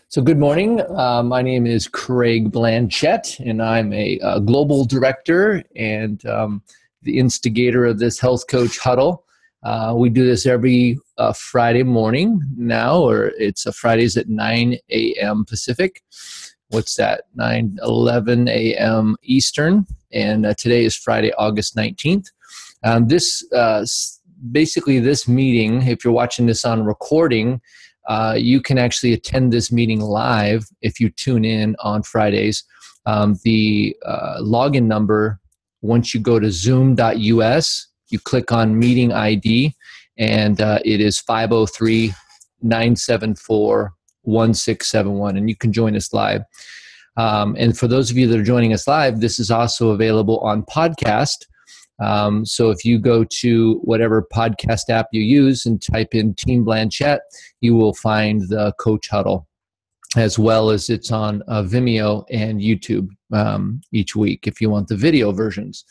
So good morning. My name is Craig Blanchett, and I'm a global director and the instigator of this Health Coach Huddle. We do this every Friday morning now, or it's Fridays at 9 a.m. Pacific. What's that? 11 a.m. Eastern. And today is Friday, August 19th. Basically this meeting, if you're watching this on recording, you can actually attend this meeting live if you tune in on Fridays. The login number, once you go to zoom.us, you click on meeting ID, and it is 503-974-1671, and you can join us live. And for those of you that are joining us live, this is also available on podcast. So if you go to whatever podcast app you use and type in Team Blanchett, you will find the Coach Huddle, as well as it's on Vimeo and YouTube each week if you want the video versions.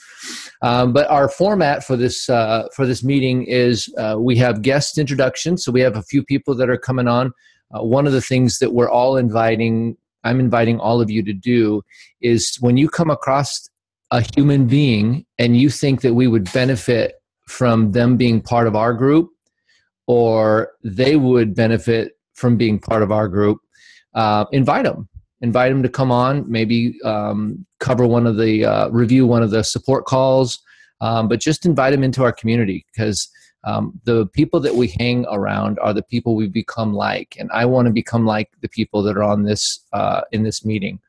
But our format for this meeting is we have guest introductions. So we have a few people that are coming on. One of the things that I'm inviting all of you to do is when you come across a human being and you think that we would benefit from them being part of our group, or they would benefit from being part of our group, invite them to come on, maybe cover review one of the support calls, but just invite them into our community, because the people that we hang around are the people we become like, and I want to become like the people that are on this in this meeting.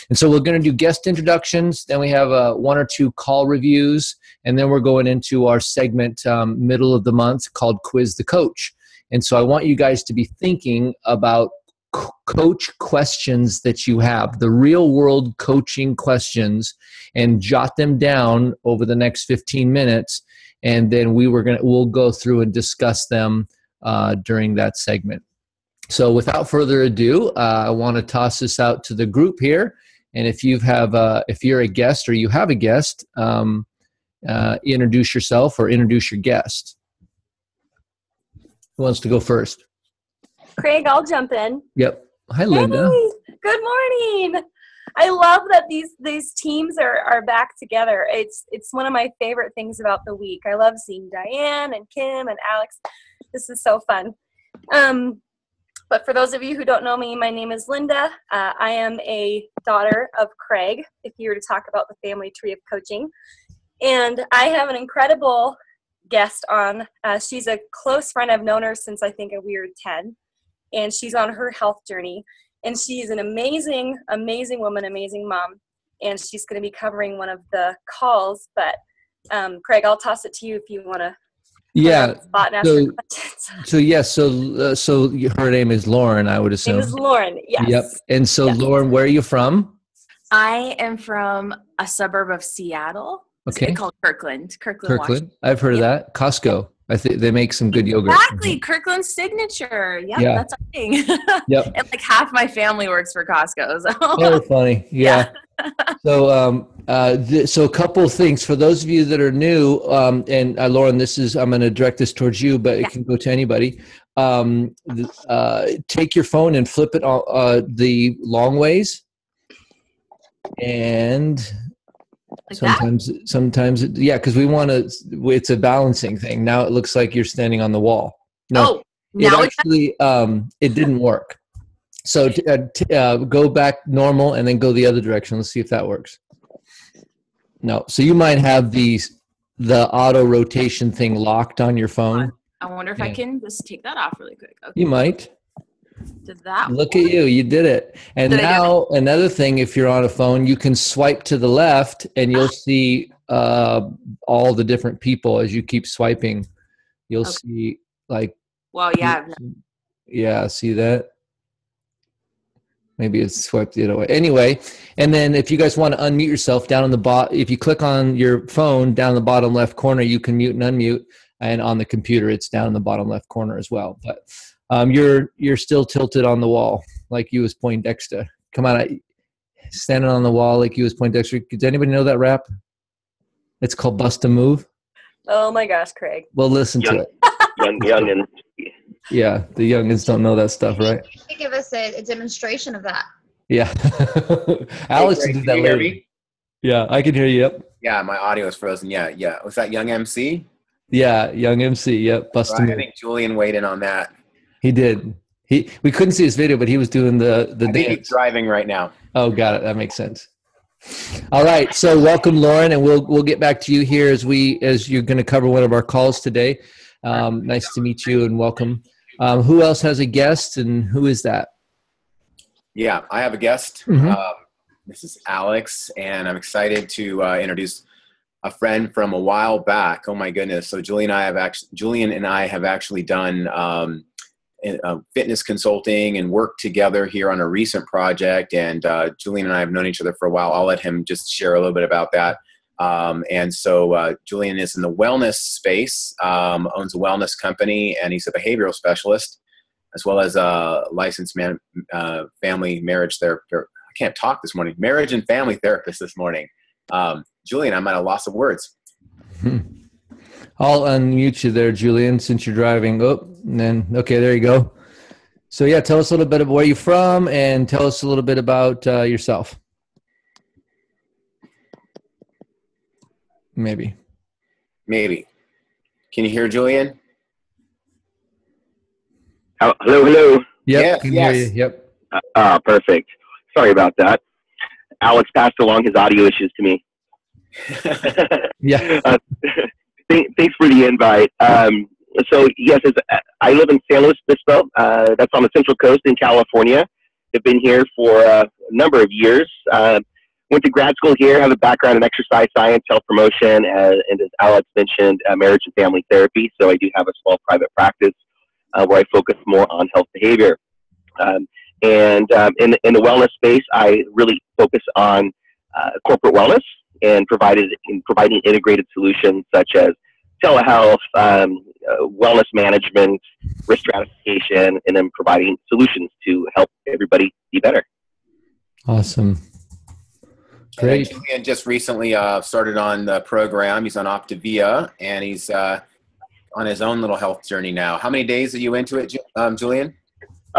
And so we're going to do guest introductions, then we have one or two call reviews, and then we're going into our segment middle of the month called Quiz the Coach. And so I want you guys to be thinking about coach questions that you have, the real world coaching questions, and jot them down over the next 15 minutes. And then we'll go through and discuss them during that segment. So without further ado, I want to toss this out to the group here. And if you're a guest or you have a guest, introduce yourself or introduce your guest. Who wants to go first? Craig, I'll jump in. Yep. Hi, Linda. Hey, good morning. I love that these teams are back together. It's one of my favorite things about the week. I love seeing Diane and Kim and Alex. This is so fun. But for those of you who don't know me, my name is Linda. I am a daughter of Craig, if you were to talk about the family tree of coaching. And I have an incredible guest on. She's a close friend. I've known her since I think we were 10. And she's on her health journey. And she's an amazing, amazing woman, amazing mom. And she's going to be covering one of the calls. But Craig, I'll toss it to you if you want to. Yeah. So her name is Lauren, I would assume. Her name is Lauren, yes. Yep. And so, yep. Lauren, where are you from? I am from a suburb of Seattle. Okay. It's called Kirkland, Washington. I've heard of that. Costco. I think they make some good yogurt. Exactly. Kirkland's signature. Yep, yeah, that's our thing. Yep. And like half my family works for Costco. So. Oh, funny. Yeah. So, so a couple of things for those of you that are new, and Lauren, I'm going to direct this towards you, but it can go to anybody. Take your phone and flip it the long ways, and like sometimes, because we want to. It's a balancing thing. Now it looks like you're standing on the wall. No, it didn't work. So go back normal and then go the other direction. Let's see if that works. No. So you might have the auto rotation thing locked on your phone. I wonder if I can just take that off really quick. Okay. You might. Did that Look at you. You did it. And now another thing, if you're on a phone, you can swipe to the left and you'll see all the different people as you keep swiping. You'll see like. Well, yeah. Yeah. See that? Maybe it's swiped the other way. Anyway, and then if you guys want to unmute yourself down on the bottom, if you click on your phone down in the bottom left corner, you can mute and unmute. And on the computer, it's down in the bottom left corner as well. But you're still tilted on the wall like you was Poindexter. Come on, standing on the wall like you was Poindexter. Does anybody know that rap? It's called Bust a Move. Oh my gosh, Craig. Well, listen to it. Young and Yeah, the youngins don't know that stuff, right? You could give us a demonstration of that. Yeah. Alex will do that later. Me? Yeah, I can hear you. Yep. Yeah, my audio is frozen. Yeah. Was that Young MC? Yeah, Young MC. Yep. Right, I think Julian weighed in on that. He did. We couldn't see his video, but he was doing the dance. I think he's driving right now. Oh, got it. That makes sense. All right. So welcome, Lauren, and we'll get back to you here as you're going to cover one of our calls today. Nice to meet you and welcome. Who else has a guest, and who is that? Yeah, I have a guest. Mm-hmm. This is Alex, and I'm excited to introduce a friend from a while back. Oh my goodness! So Julian and I have actually done fitness consulting and worked together here on a recent project. And Julian and I have known each other for a while. I'll let him just share a little bit about that. And so Julian is in the wellness space, owns a wellness company, and he's a behavioral specialist, as well as a licensed family marriage therapist. I can't talk this morning. Marriage and family therapist this morning. Julian, I'm at a loss of words. I'll unmute you there, Julian, since you're driving. Oh, and then, okay, there you go. So yeah, tell us a little bit of where you're from and tell us a little bit about yourself. Maybe. Can you hear Julian? Hello. Yep, can hear you. Yep. Perfect. Sorry about that. Alex passed along his audio issues to me. Yeah. Thanks for the invite. So yes, I live in San Luis Obispo. That's on the Central Coast in California. I've been here for a number of years. Went to grad school here, have a background in exercise science, health promotion, and as Alex mentioned, marriage and family therapy. So I do have a small private practice where I focus more on health behavior. And in the wellness space, I really focus on corporate wellness and providing integrated solutions such as telehealth, wellness management, risk stratification, and then providing solutions to help everybody be better. Awesome. Great. Julian just recently started on the program. He's on Optavia, and he's on his own little health journey now. How many days are you into it, Julian?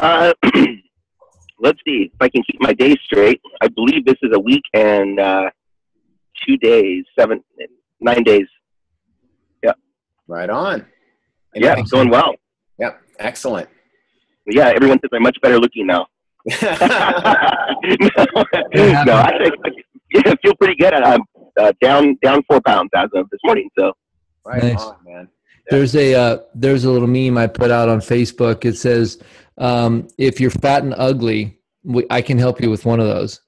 Let's see if I can keep my days straight. I believe this is a week and 2 days, 9 days. Yep. Right on. And yeah, it's going well. Yep. Excellent. Yeah, everyone says I'm much better looking now. No, I feel pretty good. I'm down 4 pounds as of this morning. So. Right nice. On, man. There's a little meme I put out on Facebook. It says, if you're fat and ugly, I can help you with one of those.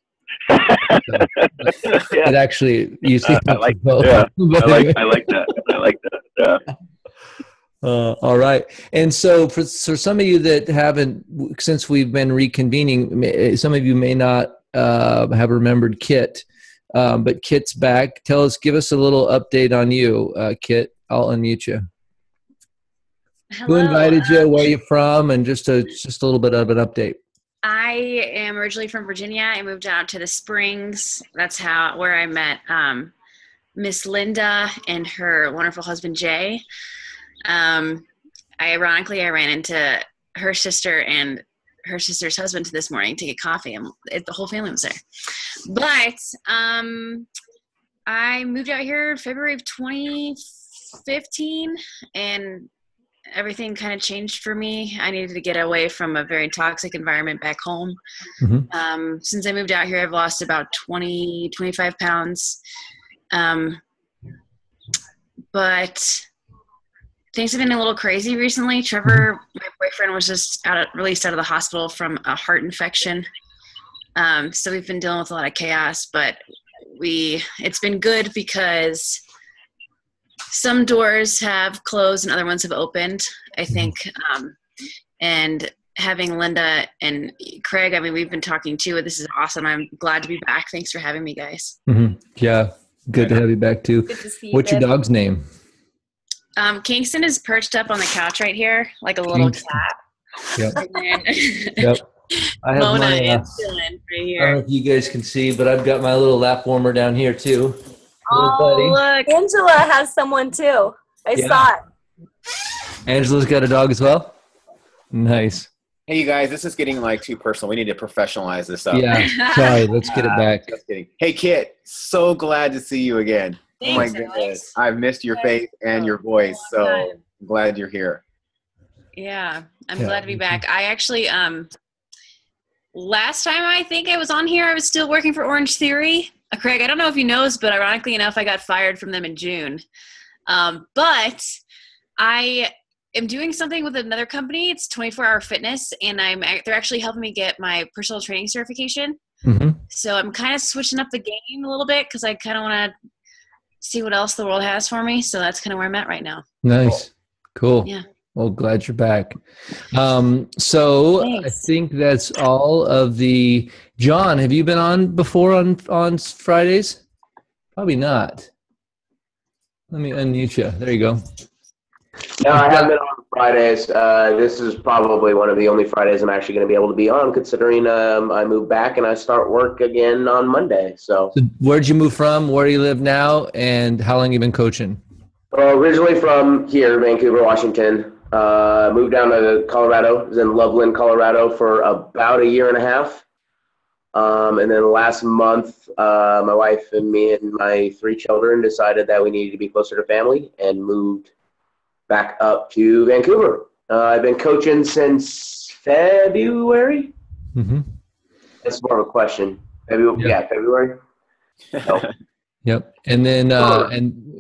It actually, you see, I like that. Yeah. I like that. Yeah. All right. And so for some of you that haven't, since we've been reconvening, some of you may not have remembered Kit, but Kit's back. Give us a little update on you, Kit. I'll unmute you. Hello. Who invited you? Where are you from? And just a little bit of an update. I am originally from Virginia. I moved out to the Springs. That's where I met Miss Linda and her wonderful husband Jay. Ironically, I ran into her sister and her sister's husband this morning to get coffee, and the whole family was there. But I moved out here February of 2015, and everything kind of changed for me. I needed to get away from a very toxic environment back home. Mm-hmm. Since I moved out here, I've lost about 25 pounds. But things have been a little crazy recently. Trevor, my boyfriend, was just released out of the hospital from a heart infection. So we've been dealing with a lot of chaos, but it's been good because some doors have closed and other ones have opened, I think. And having Linda and Craig, I mean, we've been talking too. This is awesome. I'm glad to be back. Thanks for having me, guys. Mm-hmm. Yeah. Good to have you back too. Good to see you. What's your dog's name? Kingston is perched up on the couch right here, like a little cat. Yep. Then, yep. I have Mona my, and Dylan right here. I don't know if you guys can see, but I've got my little lap warmer down here too. Oh, look. Angela has someone too. I saw it. Angela's got a dog as well? Nice. Hey, you guys, this is getting like too personal. We need to professionalize this up. Yeah. Sorry. Let's get it back. Just kidding. Hey, Kit, so glad to see you again. Thanks, oh my Alex. goodness. I've missed your face and your voice. So I'm glad you're here. Yeah, I'm Yeah, glad to be me back. I actually, last time I think I was on here, I was still working for Orange Theory. Craig, I don't know if you know this, but ironically enough, I got fired from them in June. But I am doing something with another company. It's 24-hour fitness, and they're actually helping me get my personal training certification. Mm-hmm. So I'm kind of switching up the game a little bit because I kind of want to see what else the world has for me. So that's kind of where I'm at right now. Nice. Cool. Yeah. Well, glad you're back. So Thanks. I think that's all of the. John, have you been on before on Fridays? Probably not. Let me unmute you. There you go. No, I haven't been on Fridays. This is probably one of the only Fridays I'm actually going to be able to be on, considering I move back and I start work again on Monday. So where'd you move from? Where do you live now? And how long have you been coaching? originally from here, Vancouver, Washington. Moved down to Colorado. I was in Loveland, Colorado for about a year and a half. And then last month, my wife and me and my 3 children decided that we needed to be closer to family and moved back up to Vancouver. I've been coaching since February. Mm-hmm. That's more of a question. February. So, Yep. And then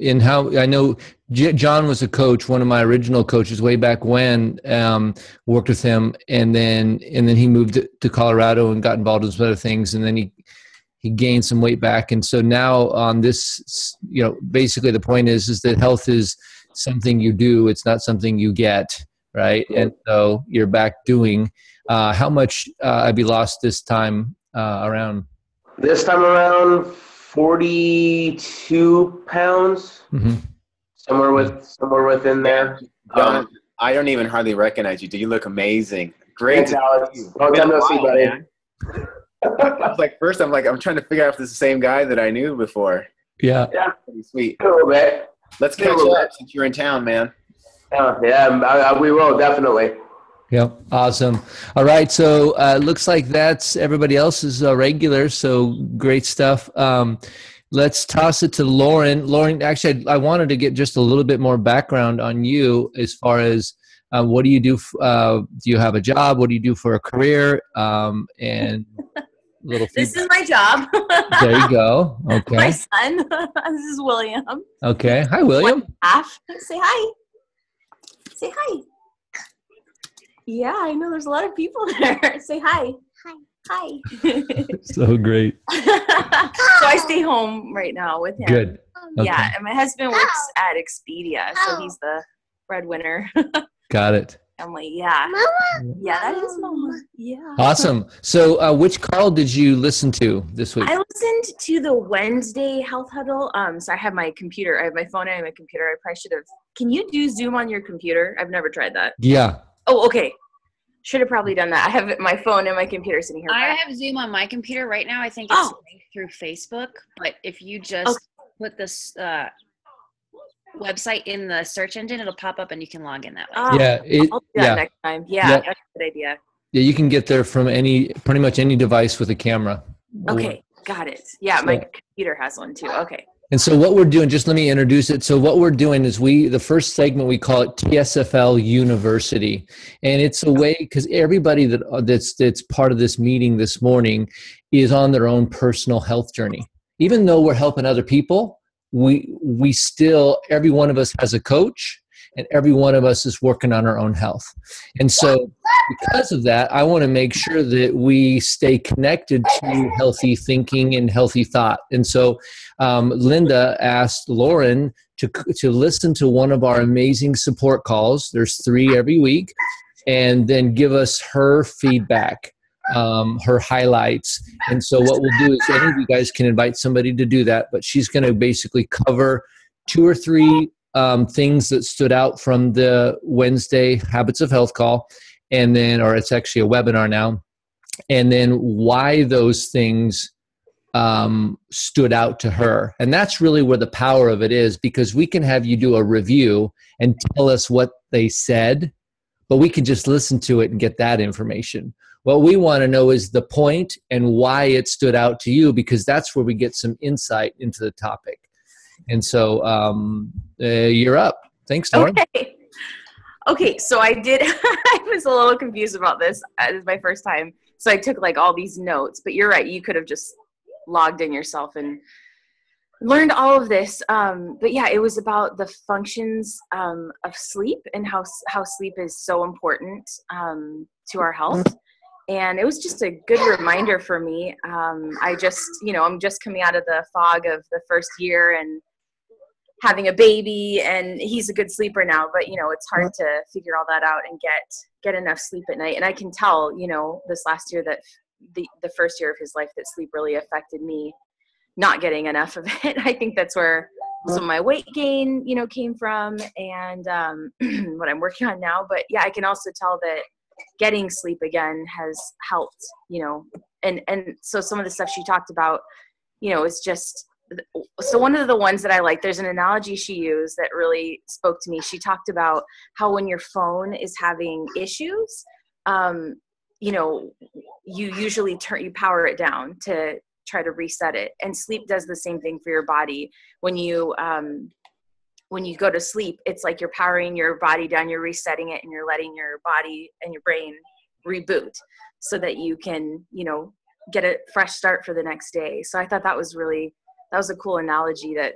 and how I know John was a coach, one of my original coaches way back when, worked with him, and then he moved to Colorado and got involved in some other things, and then he gained some weight back, and so now on this, basically the point is that health is something you do, it's not something you get, right? And so you're back doing. How much have you lost this time around? This time around, 42 pounds, Mm-hmm. somewhere within there. John, I don't even hardly recognize you. Do you look amazing? Great. Thanks, Alex. Long time no see, buddy. I was like, first, I'm trying to figure out if this is the same guy that I knew before. Yeah. Yeah, Pretty sweet. a little bit. Let's catch up since you're in town, man. We will definitely. Yep. Awesome. All right. So looks like that's everybody else is regular. So great stuff. Let's toss it to Lauren. Lauren, actually, I wanted to get just a little bit more background on you as far as what do you do? Do you have a job? What do you do for a career? And little This is my job. There you go. Okay. My son. This is William. Okay. Hi, William. Say hi. Say hi. Yeah, I know there's a lot of people there. Say hi. Hi. So great. So I stay home right now with him. Good. Okay. Yeah, and my husband works at Expedia, so he's the breadwinner. Got it. I'm like, yeah. Yeah, that is Mama. Yeah. Awesome. So which call did you listen to this week? I listened to the Wednesday Health Huddle. So I have my computer. I have my phone and my computer. I probably should have. Can you do Zoom on your computer? I've never tried that. Yeah. Oh, okay. Should have probably done that. I have my phone and my computer sitting here. I have Zoom on my computer right now. I think it's linked through Facebook, but if you just put this website in the search engine, it'll pop up and you can log in that way. Yeah. I'll do that next time. Yeah, that's a good idea. Yeah, you can get there from pretty much any device with a camera. Okay, got it. Yeah, my computer has one too. Okay. And so what we're doing, just let me introduce it. So what we're doing is the first segment, we call it TSFL University. And it's a way, because everybody that's part of this meeting this morning is on their own personal health journey. Even though we're helping other people, we still, every one of us has a coach, and every one of us is working on our own health. And so because of that, I want to make sure that we stay connected to healthy thinking and healthy thought. And so Linda asked Lauren to listen to one of our amazing support calls. There's 3 every week, and then give us her feedback, her highlights. And so what we'll do is any of you guys can invite somebody to do that, but she's going to basically cover 2 or 3 things that stood out from the Wednesday Habits of Health call, and then, or it's actually a webinar now, and then why those things stood out to her. And that's really where the power of it is, because we can have you do a review and tell us what they said, but we can just listen to it and get that information. What we want to know is the point and why it stood out to you, because that's where we get some insight into the topic. And so you're up. Thanks, Lauren. Okay, so I did, I was a little confused about this. This is my first time. So I took like all these notes, but you're right. You could have just logged in yourself and learned all of this. But yeah, it was about the functions of sleep and how sleep is so important to our health. And it was just a good reminder for me. I just, I'm just coming out of the fog of the first year and having a baby, and he's a good sleeper now, but it's hard to figure all that out and get enough sleep at night. And I can tell, this last year that the first year of his life, that sleep really affected me not getting enough of it. I think that's where some of my weight gain, came from, and what I'm working on now. But yeah, I can also tell that getting sleep again has helped, and so some of the stuff she talked about, is just, so one of the ones that I like, there's an analogy she used that really spoke to me. She talked about how when your phone is having issues, you usually you power it down to try to reset it. And sleep does the same thing for your body. When you go to sleep, it's like you're powering your body down, you're resetting it, and you're letting your body and your brain reboot so that you can, get a fresh start for the next day. So I thought that was a cool analogy that,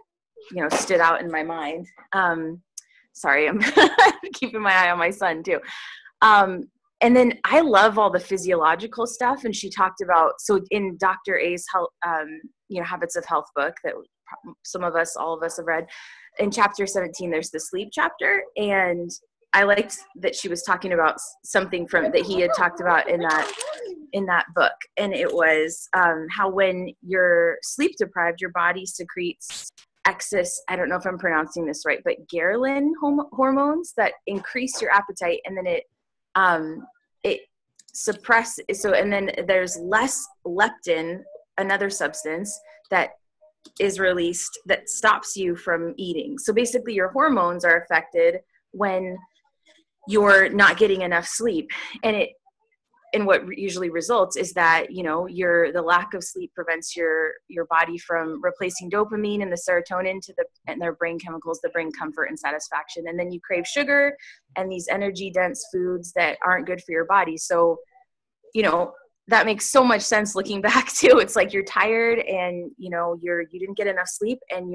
stood out in my mind. Sorry, I'm keeping my eye on my son too. And then I love all the physiological stuff. And she talked about, so in Dr. A's health, Habits of Health book that all of us have read, in chapter 17, there's the sleep chapter. And I liked that she was talking about something that he had talked about in that book. And it was how when you're sleep deprived, your body secretes excess, I don't know if I'm pronouncing this right, but ghrelin hormones that increase your appetite. And then it suppresses, and then there's less leptin, another substance that is released that stops you from eating. So basically your hormones are affected when you're not getting enough sleep. And what usually results is that, the lack of sleep prevents your body from replacing dopamine and the serotonin and their brain chemicals that bring comfort and satisfaction. And then you crave sugar and these energy dense foods that aren't good for your body. So, that makes so much sense looking back too. It's like you're tired and, you didn't get enough sleep, and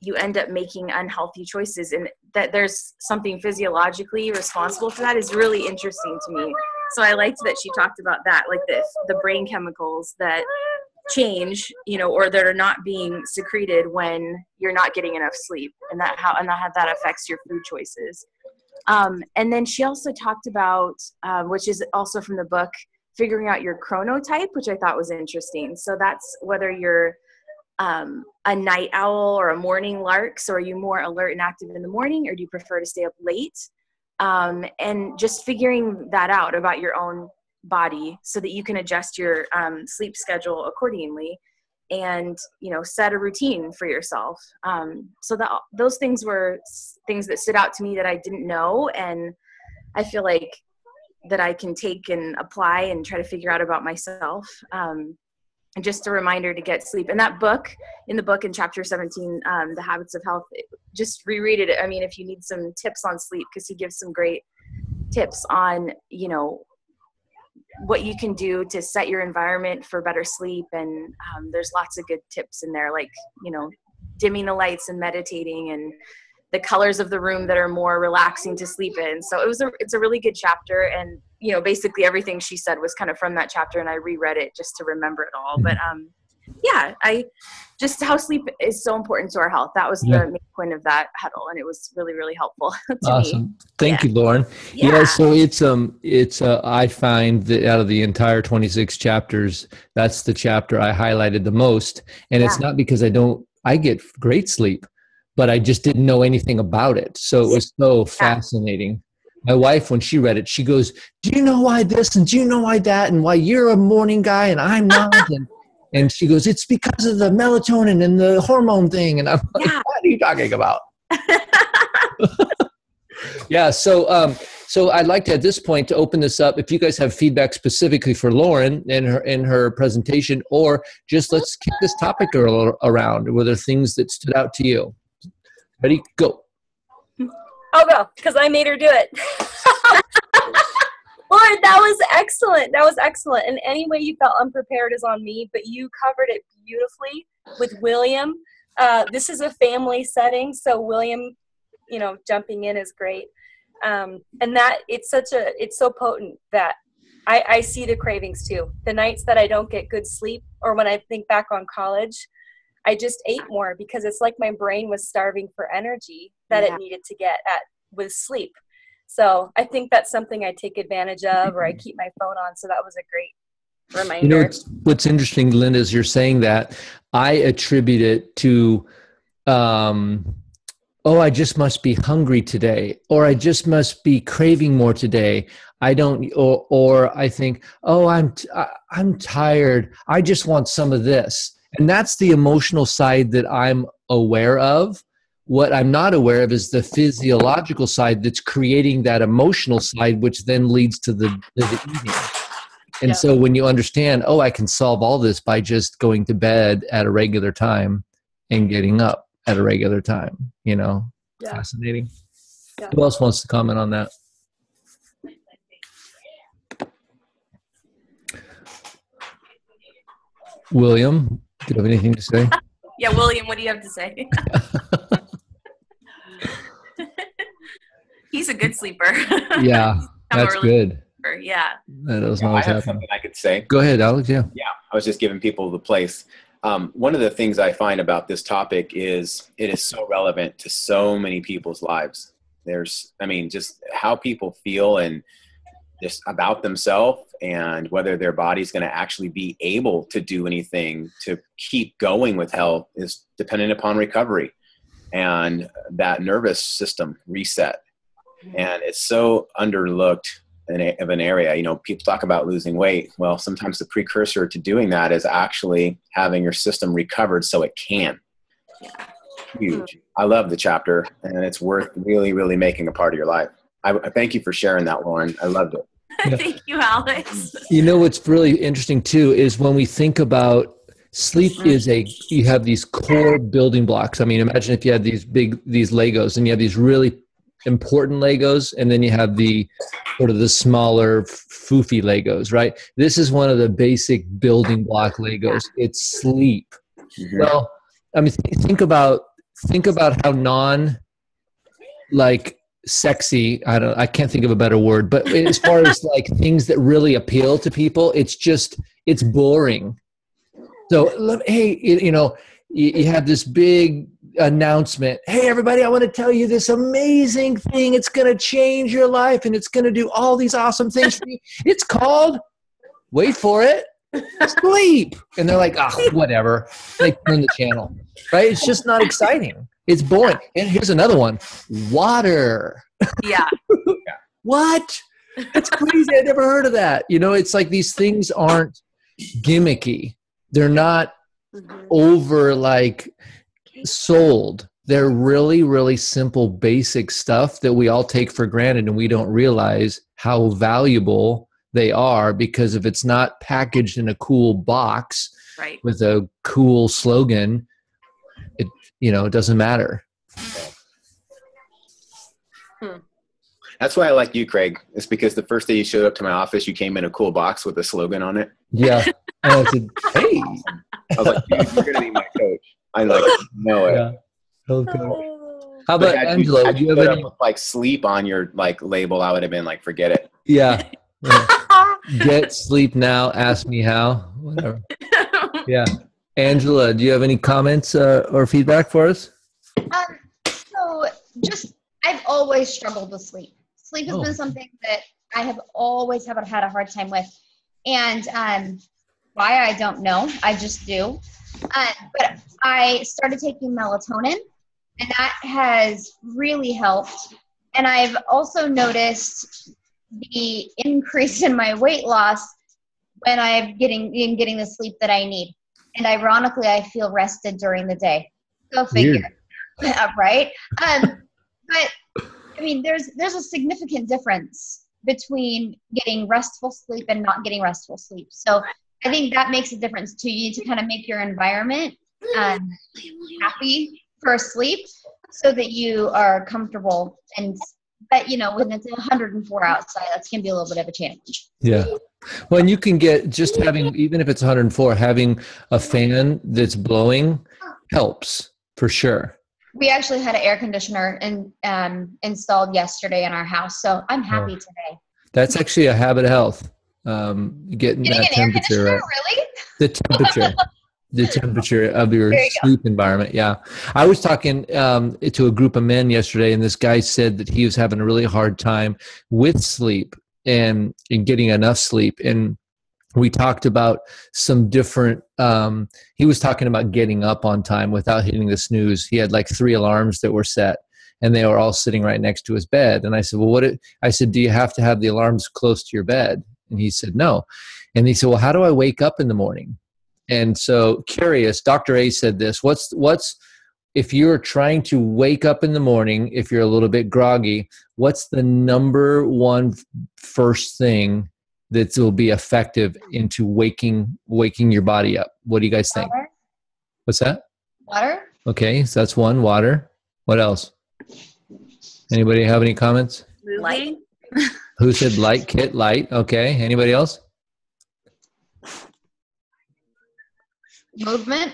you end up making unhealthy choices, and that there's something physiologically responsible for that is really interesting to me. So I liked that she talked about that, like the brain chemicals that change, or that are not being secreted when you're not getting enough sleep, and how that affects your food choices. And then she also talked about, which is also from the book, figuring out your chronotype, which I thought was interesting. So that's whether you're a night owl or a morning lark. So are you more alert and active in the morning, or do you prefer to stay up late? And just figuring that out about your own body so that you can adjust your sleep schedule accordingly, and set a routine for yourself. So those things were things that stood out to me that I didn't know, and I feel like that I can take and apply and try to figure out about myself. And just a reminder to get sleep. And that book, in chapter 17, The Habits of Health, just reread it. I mean, if you need some tips on sleep, because he gives some great tips on, what you can do to set your environment for better sleep. And there's lots of good tips in there, like, dimming the lights and meditating, and the colors of the room that are more relaxing to sleep in. So it's a really good chapter. And, basically everything she said was kind of from that chapter, and I reread it just to remember it all. But just how sleep is so important to our health. That was the main point of that huddle, and it was really, really helpful to me. Thank you, Lauren. Yeah. So it's I find that out of the entire 26 chapters, that's the chapter I highlighted the most. And it's not because I get great sleep, but I just didn't know anything about it. So it was so fascinating. My wife, when she read it, she goes, "Do you know why this? And do you know why that? And why you're a morning guy and I'm not?" And she goes, "It's because of the melatonin and the hormone thing." And I'm like, "What are you talking about?" So So I'd like to, at this point, to open this up. If you guys have feedback specifically for Lauren in her presentation, or just let's kick this topic around. Were there things that stood out to you? Ready? Go. I'll go because I made her do it. Lauren, that was excellent. That was excellent. And any way you felt unprepared is on me, but you covered it beautifully with William. This is a family setting, so William, jumping in is great. And that it's so potent that I see the cravings too. The nights that I don't get good sleep, or when I think back on college, I just ate more because it's like my brain was starving for energy that it needed to get at with sleep. So I think that's something I take advantage of, or I keep my phone on. So that was a great reminder. What's interesting, Linda, is you're saying that. I attribute it to, I just must be hungry today, or I just must be craving more today. I don't, or I think, I'm tired. I just want some of this. And that's the emotional side that I'm aware of. What I'm not aware of is the physiological side that's creating that emotional side, which then leads to the eating. And so when you understand, I can solve all this by just going to bed at a regular time and getting up at a regular time, fascinating. Yeah. Who else wants to comment on that? William, do you have anything to say? Yeah, William, what do you have to say? He's a good sleeper. Yeah, that's good. Yeah. That doesn't always happen. Something I could say. Go ahead, Alex. Yeah. Yeah, I was just giving people the place. One of the things I find about this topic is it is so relevant to so many people's lives. Just how people feel and just about themselves, and whether their body's going to actually be able to do anything to keep going with health is dependent upon recovery and that nervous system reset. And it's so underlooked of an area. People talk about losing weight. Well, sometimes the precursor to doing that is actually having your system recovered so it can. Huge. I love the chapter, and it's worth really, really making a part of your life. I thank you for sharing that, Lauren. I loved it. Yeah. Thank you, Alex. What's really interesting too is when we think about sleep you have these core building blocks. Imagine if you had these Legos, and you have these really important Legos, and then you have the sort of the smaller foofy Legos, right? This is one of the basic building block Legos. It's sleep. Mm-hmm. Well, think about how sexy, I can't think of a better word, but as far as things that really appeal to people, it's boring. So, hey, you have this big announcement. Hey, everybody, I want to tell you this amazing thing. It's going to change your life, and it's going to do all these awesome things for you. It's called, wait for it, sleep. And they're like, whatever. They turn the channel, right? It's just not exciting. It's boring. And here's another one. Water. Yeah. What? That's crazy. I never heard of that. It's like these things aren't gimmicky. They're not over sold. They're really, really simple, basic stuff that we all take for granted, and we don't realize how valuable they are, because if it's not packaged in a cool box with a cool slogan, it doesn't matter. That's why I like you, Craig. It's because the first day you showed up to my office, you came in a cool box with a slogan on it. Yeah. And I said, hey. I was like, dude, you're going to be my coach. I know it. Yeah. Okay. How about Angela? Had you have any sleep on your label, I would have been like, forget it. Yeah. Get sleep now. Ask me how. Whatever. Yeah. Angela, do you have any comments or feedback for us? I've always struggled with sleep. Sleep has been something that I have always had a hard time with. And why, I don't know. I just do. But I started taking melatonin, and that has really helped. And I've also noticed the increase in my weight loss when I'm getting the sleep that I need. And ironically, I feel rested during the day. Go figure. Right? But I mean, there's a significant difference between getting restful sleep and not getting restful sleep. So I think that makes a difference too. You need to kind of make your environment happy for sleep so that you are comfortable. But when it's 104 outside, that's going to be a little bit of a challenge. Yeah. Well, and you can get just having, even if it's 104, having a fan that's blowing helps for sure. We actually had an air conditioner installed yesterday in our house, so I'm happy today. That's actually a habit of health. Getting that an air temperature conditioner, right. really? The temperature of your sleep environment. Yeah. I was talking to a group of men yesterday, and this guy said that he was having a really hard time with sleep and getting enough sleep. And we talked about some different, he was talking about getting up on time without hitting the snooze. He had like 3 alarms that were set, and they were all sitting right next to his bed. And I said, well, I said, do you have to have the alarms close to your bed? And he said, no. And he said, well, how do I wake up in the morning? And so curious, Dr. A said this, what's if you're trying to wake up in the morning, if you're a little bit groggy, what's the number one first thing that will be effective into waking your body up? What do you guys think? Water. What's that? Water. Okay, so that's one, water. What else? Anybody have any comments? Light. Who said light? Kit, light. Okay, anybody else? Movement.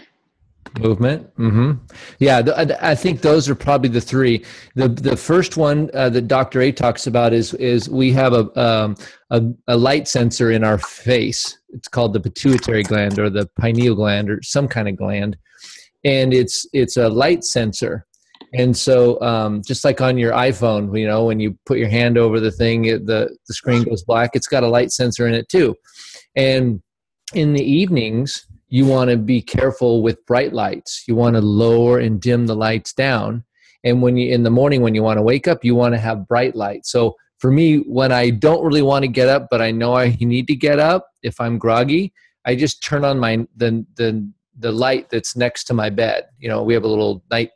Mm-hmm. Yeah, I think those are probably the 3. The first one that Dr. A talks about is we have a light sensor in our face. It's called the pituitary gland or the pineal gland or some kind of gland, and it's a light sensor. And so just like on your iPhone, when you put your hand over the thing, the screen goes black. It's got a light sensor in it too. And in the evenings, you want to be careful with bright lights. You want to lower and dim the lights down. And in the morning, when you want to wake up, you want to have bright light. So for me, when I don't really want to get up, but I know I need to get up, if I'm groggy, I just turn on the light that's next to my bed. We have a little night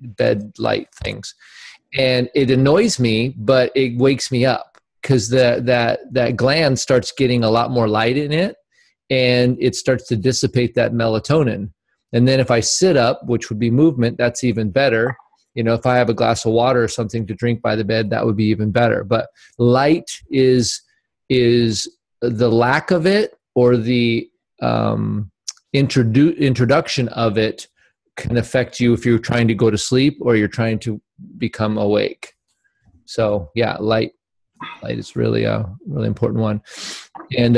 bed light things. And it annoys me, but it wakes me up because that gland starts getting a lot more light in it. And it starts to dissipate that melatonin. And then if I sit up, which would be movement, that's even better. If I have a glass of water or something to drink by the bed, that would be even better. But light is the lack of it or the introduction of it can affect you if you're trying to go to sleep or you're trying to become awake. So yeah, light is really a really important one. And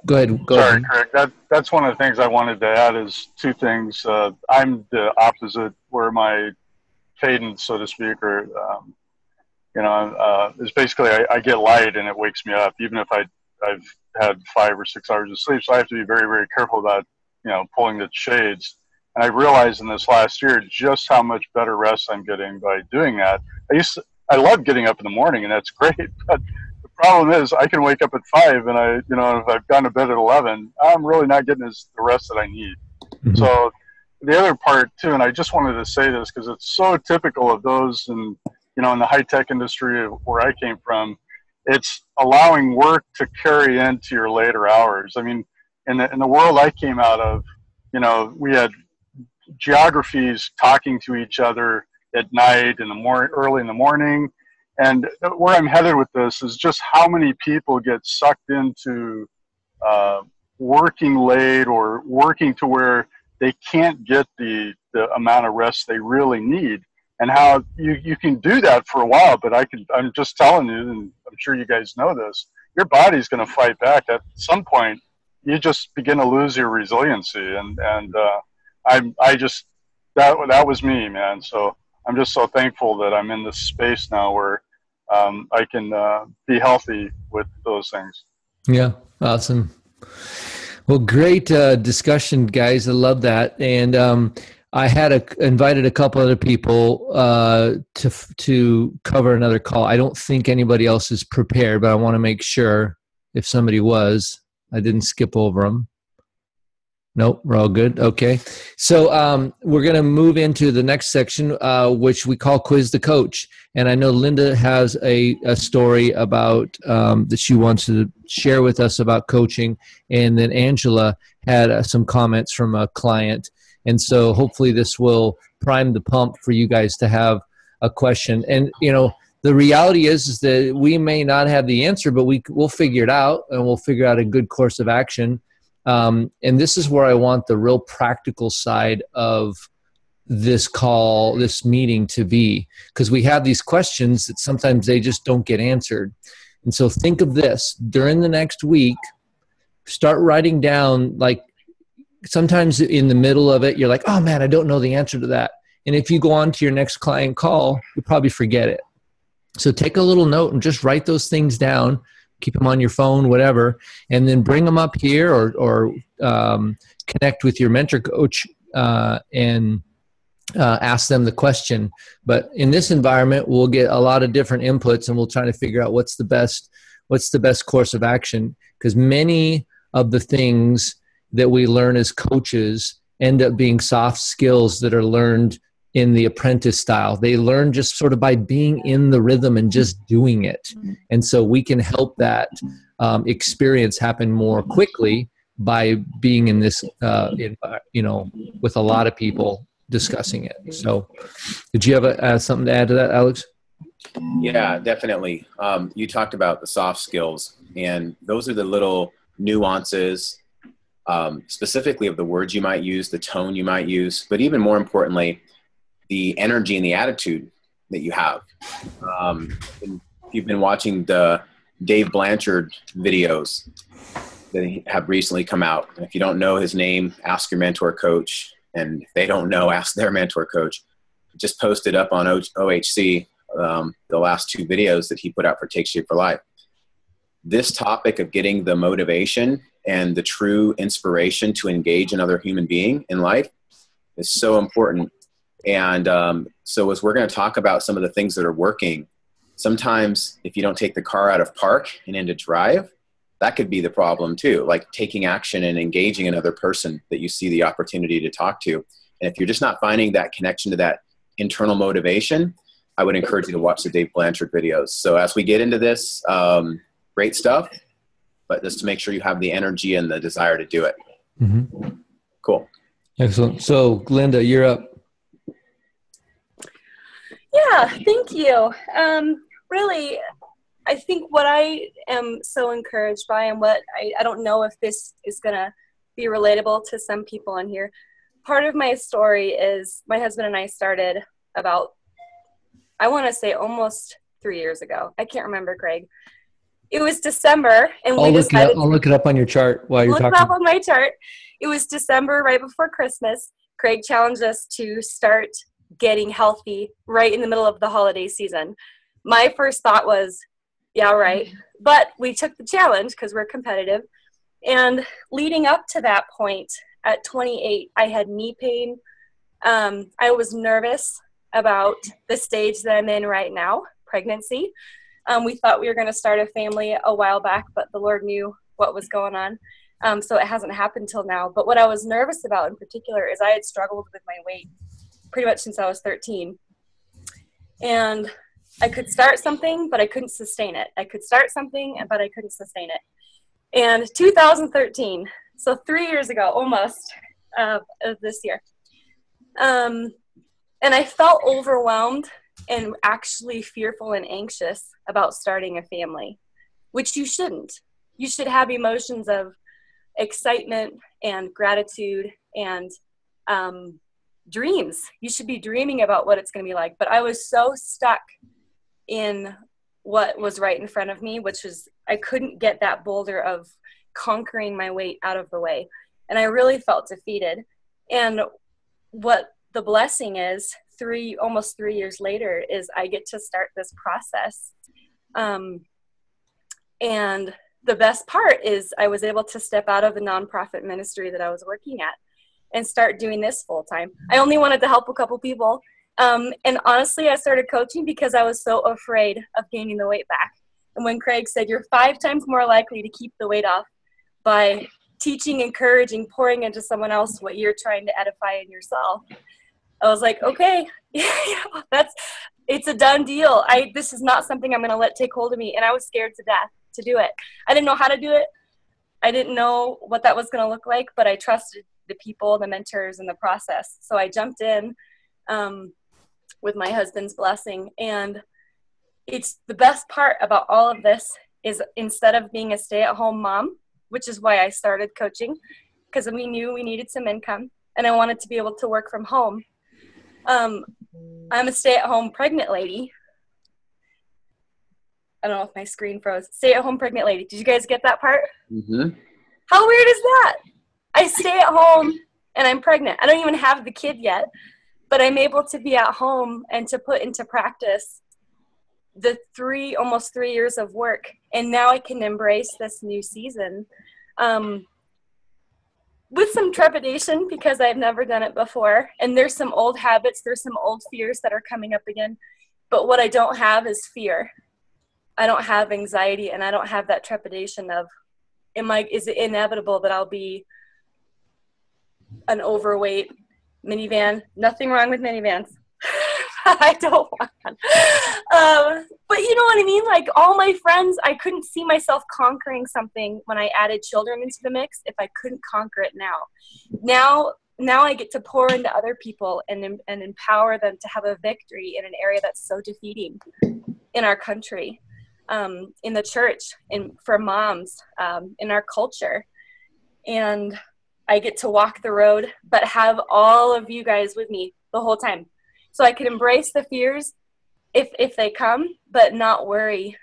Go ahead. Sorry, Craig. That's one of the things I wanted to add is 2 things. I'm the opposite, where my cadence, so to speak, or is basically I get light and it wakes me up, even if I've had 5 or 6 hours of sleep. So I have to be very, very careful about pulling the shades. And I realized in this last year just how much better rest I'm getting by doing that. I love getting up in the morning, and that's great, but problem is I can wake up at 5 and if I've gone to bed at 11, I'm really not getting the rest that I need. Mm-hmm. So the other part too, and I just wanted to say this because it's so typical of those in the high-tech industry where I came from, it's allowing work to carry into your later hours. I mean, in the world I came out of, we had geographies talking to each other at night, early in the morning. And where I'm headed with this is just how many people get sucked into working late or working to where they can't get the amount of rest they really need, and how you can do that for a while. But I'm just telling you, and I'm sure you guys know this, your body's going to fight back. At some point, you just begin to lose your resiliency. And that was me, man. So I'm just so thankful that I'm in this space now where I can be healthy with those things. Yeah, awesome. Well, great discussion, guys. I love that. And I had invited a couple other people to cover another call. I don't think anybody else is prepared, but I want to make sure if somebody was, I didn't skip over them. Nope, we're all good. Okay. So we're going to move into the next section, which we call Quiz the Coach. And I know Linda has a story about that she wants to share with us about coaching. And then Angela had some comments from a client. And so hopefully this will prime the pump for you guys to have a question. And, the reality is that we may not have the answer, but we'll figure it out, and we'll figure out a good course of action. And this is where I want the real practical side of this meeting to be, because we have these questions that sometimes they just don't get answered. And so think of this: during the next week, start writing down, like, sometimes in the middle of it, you're like, oh man, I don't know the answer to that. And if you go on to your next client call, you'll probably forget it. So take a little note and just write those things down. Keep them on your phone, whatever, and then bring them up here or connect with your mentor coach and ask them the question. But in this environment, we'll get a lot of different inputs, and we'll try to figure out what's the best course of action, because many of the things that we learn as coaches end up being soft skills that are learned in the apprentice style. They learn just sort of by being in the rhythm and just doing it. And so we can help that experience happen more quickly by being in this, with a lot of people discussing it. So did you have something to add to that, Alex? Yeah, definitely. You talked about the soft skills, and those are the little nuances, specifically of the words you might use, the tone you might use, but even more importantly, the energy and the attitude that you have. If you've been watching the Dave Blanchard videos that have recently come out, and if you don't know his name, ask your mentor coach. And if they don't know, ask their mentor coach. Just posted up on OHC the last 2 videos that he put out for Take Shape for Life. This topic of getting the motivation and the true inspiration to engage another human being in life is so important. And so as we're going to talk about some of the things that are working, sometimes if you don't take the car out of park and into drive, that could be the problem too, like taking action and engaging another person that you see the opportunity to talk to. And if you're just not finding that connection to that internal motivation, I would encourage you to watch the Dave Blanchard videos. So as we get into this, great stuff, but just to make sure you have the energy and the desire to do it. Mm-hmm. Cool. Excellent. So Linda, you're up. Yeah, thank you. Really, I think what I am so encouraged by, and what I don't know if this is going to be relatable to some people on here. Part of my story is my husband and I started about, I want to say almost 3 years ago. I can't remember, Craig. It was December, and we decided. I'll look it up on your chart while you're talking. Look it up on my chart. It was December, right before Christmas. Craig challenged us to start getting healthy right in the middle of the holiday season. My first thought was, yeah, right. But we took the challenge because we're competitive. And leading up to that point, at 28, I had knee pain. I was nervous about the stage that I'm in right now, pregnancy. We thought we were going to start a family a while back, but the Lord knew what was going on. So it hasn't happened till now. But what I was nervous about in particular is I had struggled with my weight pretty much since I was 13. And I could start something, but I couldn't sustain it. I could start something, but I couldn't sustain it. And 2013, so 3 years ago, almost, of this year. And I felt overwhelmed and actually fearful and anxious about starting a family, which you shouldn't. You should have emotions of excitement and gratitude and dreams. You should be dreaming about what it's going to be like. But I was so stuck in what was right in front of me, which was I couldn't get that boulder of conquering my weight out of the way. And I really felt defeated. And what the blessing is, almost 3 years later, is I get to start this process. And the best part is I was able to step out of the nonprofit ministry that I was working at and start doing this full time. I only wanted to help a couple people. And honestly, I started coaching because I was so afraid of gaining the weight back. And when Craig said, you're 5 times more likely to keep the weight off by teaching, encouraging, pouring into someone else what you're trying to edify in yourself. I was like, okay, it's a done deal. This is not something I'm going to let take hold of me. And I was scared to death to do it. I didn't know how to do it. I didn't know what that was going to look like, but I trusted the people, the mentors, and the process. So I jumped in with my husband's blessing. And it's the best part about all of this is instead of being a stay-at-home mom, which is why I started coaching, because we knew we needed some income and I wanted to be able to work from home. I'm a stay-at-home pregnant lady. I don't know if my screen froze. Stay-at-home pregnant lady. Did you guys get that part? Mm-hmm. How weird is that? I stay at home and I'm pregnant. I don't even have the kid yet, but I'm able to be at home and to put into practice the almost 3 years of work. And now I can embrace this new season with some trepidation because I've never done it before. And there's some old habits, there's some old fears that are coming up again. But what I don't have is fear. I don't have anxiety, and I don't have that trepidation of, is it inevitable that I'll be an overweight minivan? Nothing wrong with minivans. I don't want one. But you know what I mean? Like all my friends, I couldn't see myself conquering something when I added children into the mix if I couldn't conquer it now. Now I get to pour into other people and empower them to have a victory in an area that's so defeating in our country, in the church, for moms, in our culture. And I get to walk the road, but have all of you guys with me the whole time. So I can embrace the fears if they come, but not worry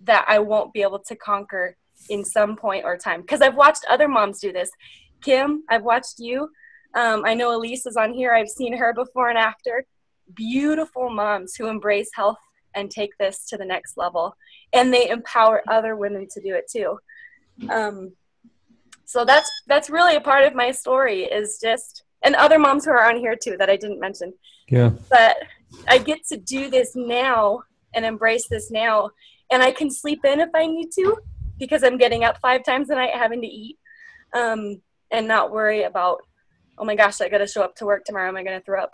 that I won't be able to conquer in some point or time. Because I've watched other moms do this. Kim, I've watched you. I know Elise is on here. I've seen her before and after. Beautiful moms who embrace health and take this to the next level. And they empower other women to do it too. So that's really a part of my story, is just, and other moms who are on here too that I didn't mention. Yeah. But I get to do this now and embrace this now. And I can sleep in if I need to, because I'm getting up 5 times a night having to eat, and not worry about, oh my gosh, I got to show up to work tomorrow. Am I going to throw up?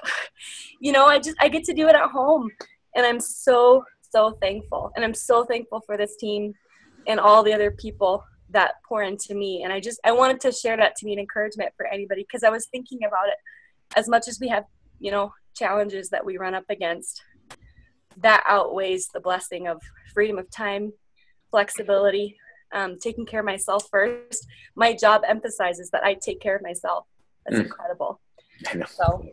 I get to do it at home. And I'm so, so thankful. And I'm so thankful for this team and all the other people that pour into me. And I wanted to share that to be an encouragement for anybody, because I was thinking about it. As much as we have, challenges that we run up against, that outweighs the blessing of freedom of time, flexibility, taking care of myself first. My job emphasizes that I take care of myself. That's incredible. So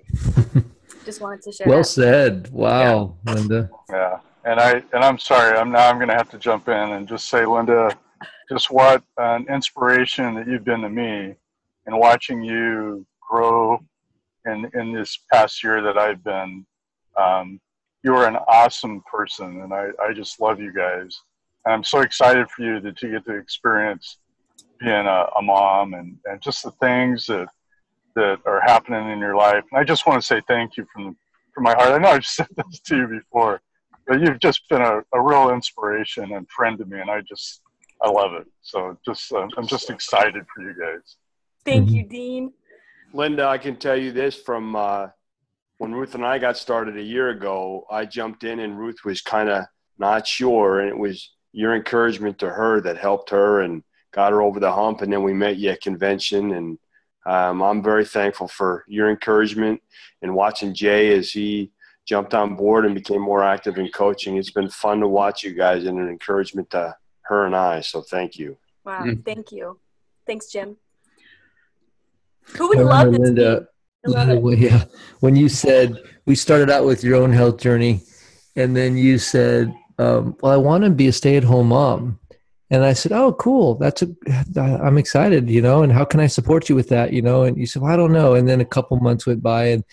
just wanted to share well that. said. Wow, yeah. Linda. Yeah. And I'm sorry, I'm going to have to jump in and just say, Linda, just what an inspiration that you've been to me, and watching you grow in this past year that I've been. You are an awesome person, and I just love you guys. And I'm so excited for you that you get to experience being a mom and just the things that are happening in your life. And I just want to say thank you from my heart. I know I've said this to you before, but you've just been a real inspiration and friend to me, and I love it. So I'm just excited for you guys. Thank you, Dean. Linda, I can tell you this from when Ruth and I got started a year ago, I jumped in and Ruth was kind of not sure. And it was your encouragement to her that helped her and got her over the hump. And then we met you at convention. And I'm very thankful for your encouragement and watching Jay as he jumped on board and became more active in coaching. It's been fun to watch you guys and an encouragement to her and I. So thank you. Wow. Thank you. Thanks, Jim. Who would love this? Linda, yeah. When you said, we started out with your own health journey, and then you said, well, I want to be a stay-at-home mom. And I said, oh, cool. I'm excited, and how can I support you with that, And you said, well, I don't know. And then a couple months went by, and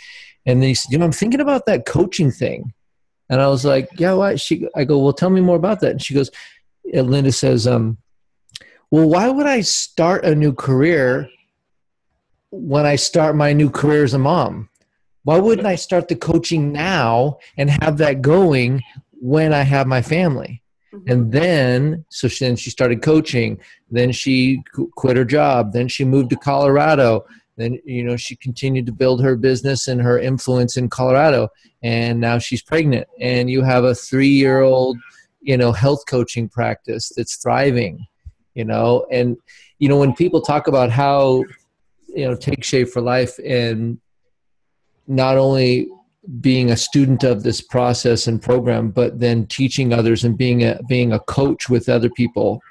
then you said, I'm thinking about that coaching thing. And I was like, yeah, why? I go, well, tell me more about that. And she goes, Linda says, well, why would I start a new career when I start my new career as a mom? Why wouldn't I start the coaching now and have that going when I have my family? And then, then she started coaching. Then she quit her job. Then she moved to Colorado. Then, she continued to build her business and her influence in Colorado. And now she's pregnant. And you have a 3-year-old, health coaching practice that's thriving, And, when people talk about how, take shape for life and not only being a student of this process and program, but then teaching others and being a coach with other people,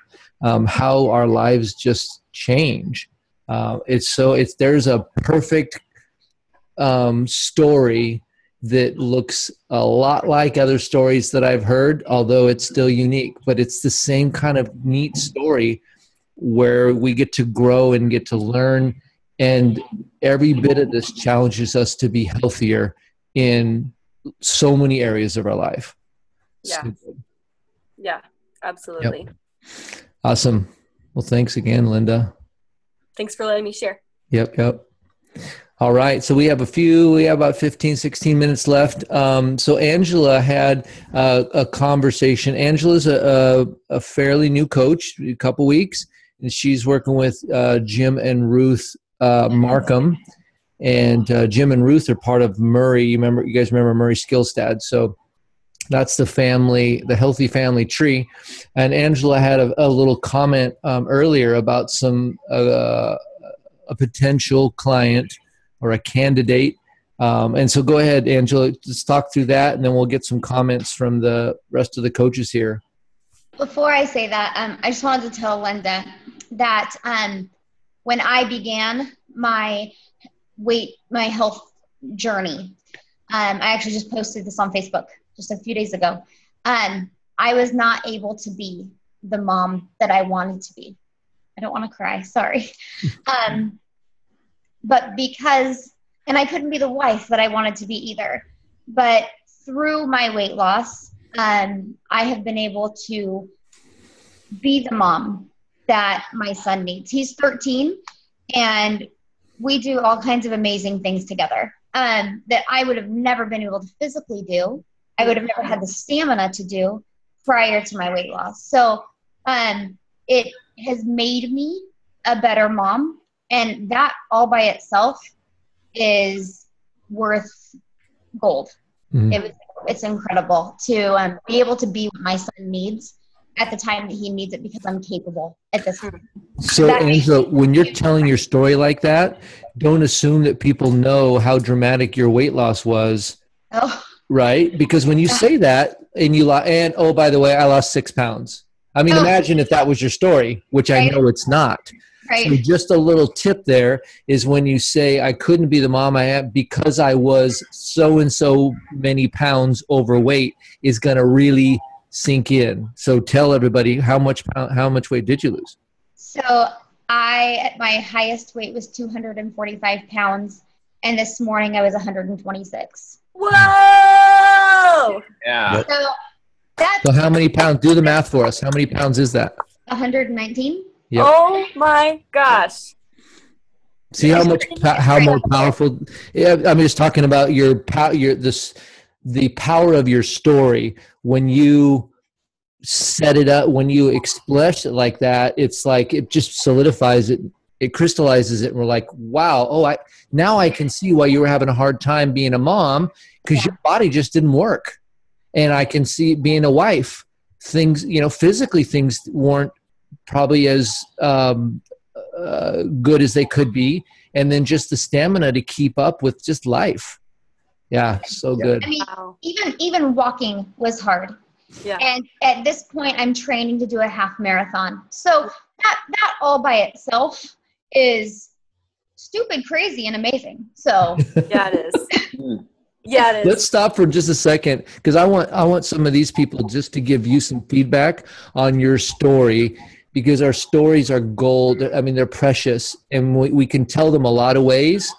how our lives just change. There's a perfect story that looks a lot like other stories that I've heard, although it's still unique, but it's the same kind of neat story where we get to grow and get to learn. And every bit of this challenges us to be healthier in so many areas of our life. Yeah. Yeah, absolutely. Yep. Awesome. Well, thanks again, Linda. Thanks for letting me share. Yep. All right. So we have about 15, 16 minutes left. So Angela had a conversation. Angela's a fairly new coach, a couple weeks, and she's working with Jim and Ruth Markham. And Jim and Ruth are part of Murray. You guys remember Murray Skillstad. So that's the healthy family tree. And Angela had a little comment earlier about a potential client or a candidate. And so go ahead, Angela, let's talk through that, and then we'll get some comments from the rest of the coaches here. Before I say that, I just wanted to tell Linda that when I began my health journey, I actually just posted this on Facebook just a few days ago. I was not able to be the mom that I wanted to be. I don't want to cry, sorry. But and I couldn't be the wife that I wanted to be either. But through my weight loss, I have been able to be the mom that my son needs. He's 13, and we do all kinds of amazing things together that I would have never been able to physically do. I would have never had the stamina to do prior to my weight loss. So it has made me a better mom, and that all by itself is worth gold. Mm-hmm. It's incredible to be able to be what my son needs at the time that he needs it, because I'm capable at this time. So, Angela, when you're telling your story like that, don't assume that people know how dramatic your weight loss was. Oh. Right? Because when you say that, and oh, by the way, I lost 6 pounds. I mean, imagine if that was your story, which I know it's not. Right. So just a little tip there is when you say, I couldn't be the mom I am because I was so and so many pounds overweight, is going to really sink in. So tell everybody, how much weight did you lose? So at my highest weight was 245 pounds. And this morning I was 126. Whoa! Yeah. So how many pounds? Do the math for us. How many pounds is that? 119. Yep. Oh my gosh. See how more powerful. Yeah, I'm just talking about the power of your story when you set it up, when you express it like that. It's like it just solidifies it. It crystallizes it, and we're like, wow, now I can see why you were having a hard time being a mom, because your body just didn't work. And I can see being a wife, things, physically things weren't probably as good as they could be. And then just the stamina to keep up with just life. Yeah, so good. I mean, even walking was hard. Yeah. And at this point, I'm training to do a half marathon. So that all by itself is stupid, crazy, and amazing. So yeah, it is. Yeah, it is. Let's stop for just a second, because I want some of these people just to give you some feedback on your story, because our stories are gold. I mean, they're precious, and we can tell them a lot of ways,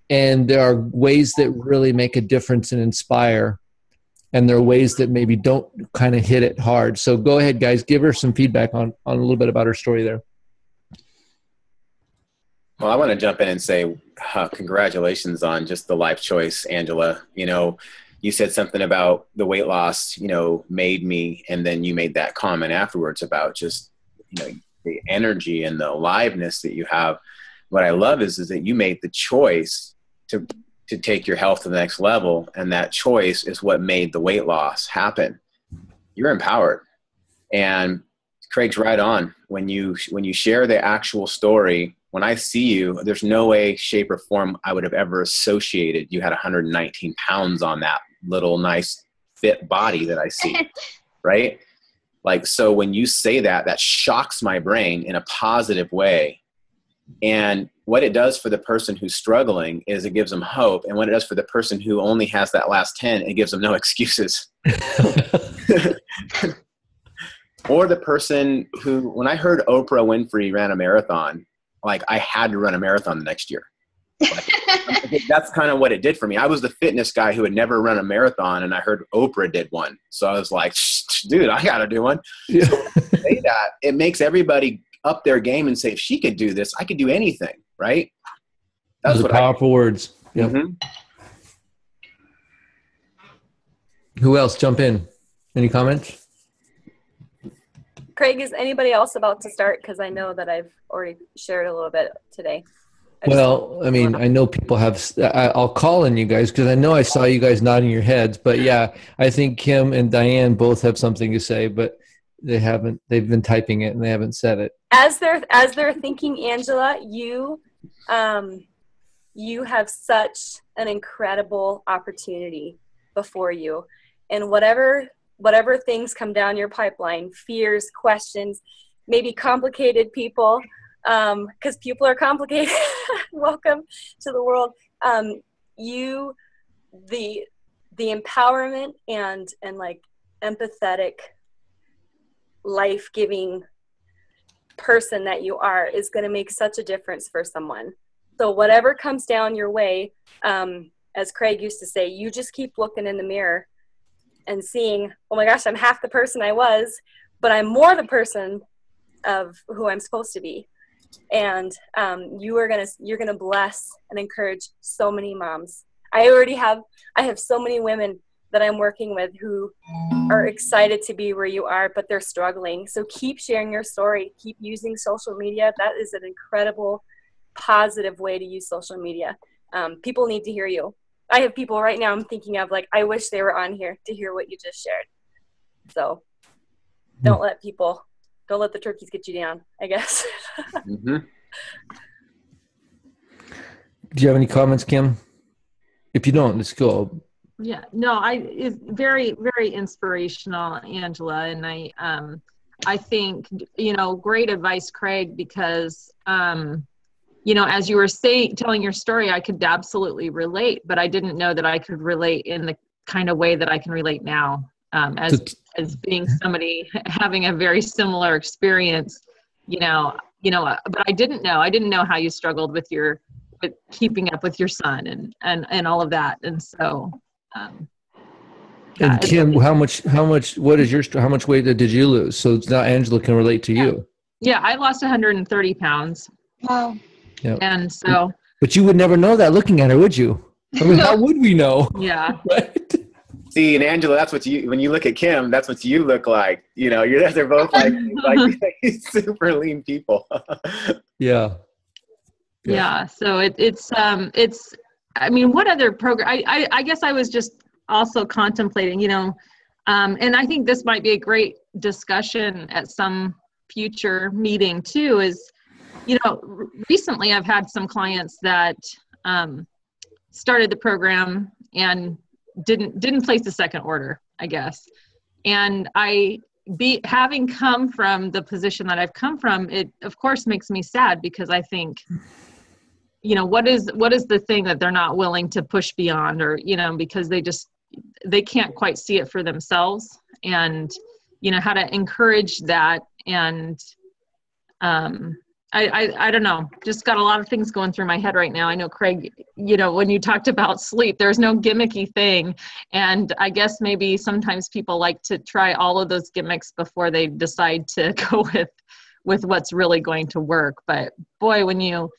and there are ways that really make a difference and inspire, and there are ways that maybe don't kind of hit it hard. So go ahead, guys, give her some feedback on a little bit about her story there. Well, I want to jump in and say congratulations on just the life choice, Angela. you said something about the weight loss, made me, and then you made that comment afterwards about just, the energy and the aliveness that you have. What I love is that you made the choice to take your health to the next level. And that choice is what made the weight loss happen. You're empowered. And Craig's right on. When you share the actual story, when I see you, there's no way, shape, or form I would have ever associated you had 119 pounds on that little nice fit body that I see, right? Like, so when you say that shocks my brain in a positive way. And what it does for the person who's struggling is it gives them hope. And what it does for the person who only has that last 10, it gives them no excuses. Or the person who, when I heard Oprah Winfrey ran a marathon, like I had to run a marathon the next year. Like, that's kind of what it did for me. I was the fitness guy who had never run a marathon, and I heard Oprah did one. So I was like, dude, I got to do one. Yeah. So when I say that, it makes everybody up their game and say, if she could do this, I could do anything, right? Those are powerful words. Yep. Mm-hmm. Who else? Jump in. Any comments? Craig, is anybody else about to start? Because I know that I've already shared a little bit today. Well, I mean, I know people have, I'll call on you guys because I know I saw you guys nodding your heads, but yeah, I think Kim and Diane both have something to say, but they've been typing it and they haven't said it. As they're thinking, Angela, you have such an incredible opportunity before you, and whatever things come down your pipeline, fears, questions, maybe complicated people, because people are complicated. Welcome to the world. The empowerment and like empathetic, life-giving person that you are is going to make such a difference for someone. So whatever comes down your way, as Craig used to say, you just keep looking in the mirror and seeing, oh my gosh, I'm half the person I was, but I'm more the person of who I'm supposed to be. And you're gonna bless and encourage so many moms. I have so many women that I'm working with who are excited to be where you are, but they're struggling. So keep sharing your story. Keep using social media. That is an incredible, positive way to use social media. People need to hear you. I have people right now I'm thinking of, like, I wish they were on here to hear what you just shared. So don't let the turkeys get you down, I guess. Mm-hmm. Do you have any comments, Kim? If you don't, let's go. Yeah, no, it's very, very inspirational, Angela. And I think, great advice, Craig, because, as you were telling your story, I could absolutely relate, but I didn't know that I could relate in the kind of way that I can relate now, as being somebody having a very similar experience, but I didn't know how you struggled with keeping up with your son and all of that. And so, and Kim, how much weight did you lose? So now Angela can relate to you. Yeah, I lost 130 pounds. Wow. Yep. And so. But you would never know that looking at her, would you? I mean, how would we know? Yeah. Right? See, and Angela, that's when you look at Kim, that's what you look like. They're both like super lean people. Yeah. Yeah. So it's I mean, what other program? I guess I was just also contemplating, and I think this might be a great discussion at some future meeting too, is, recently I've had some clients that started the program and didn't place the second order, I guess. And having come from the position that I've come from, it of course makes me sad, because I think, what is the thing that they're not willing to push beyond, or, because they can't quite see it for themselves, and, how to encourage that. And, I don't know, just got a lot of things going through my head right now. I know, Craig, when you talked about sleep, there's no gimmicky thing. And I guess maybe sometimes people like to try all of those gimmicks before they decide to go with what's really going to work. But boy, when you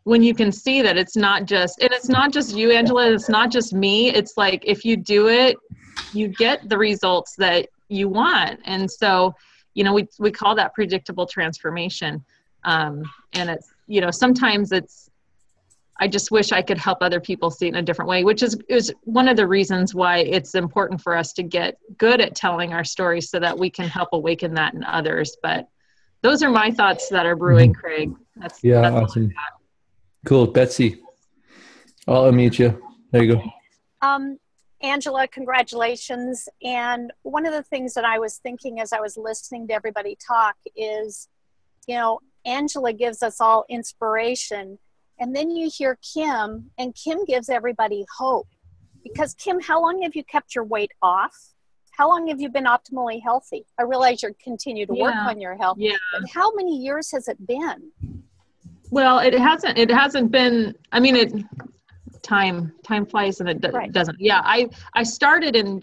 when you can see that it's not just you, Angela, it's not just me. It's like, if you do it, you get the results that you want. And so, you know, we call that predictable transformation. And it's, you know, sometimes I just wish I could help other people see it in a different way, which is one of the reasons why it's important for us to get good at telling our stories so that we can help awaken that in others. But those are my thoughts that are brewing, Craig. That's awesome. Cool. Betsy, I'll unmute you. There you go. Angela, congratulations. And one of the things that I was thinking as I was listening to everybody talk is, you know, Angela gives us all inspiration. And then you hear Kim, and Kim gives everybody hope. Because Kim, how long have you kept your weight off? How long have you been optimally healthy? I realize you're continuing to work on your health. Yeah. But how many years has it been? Well, it hasn't been, I mean, time flies and it doesn't. Yeah. I started in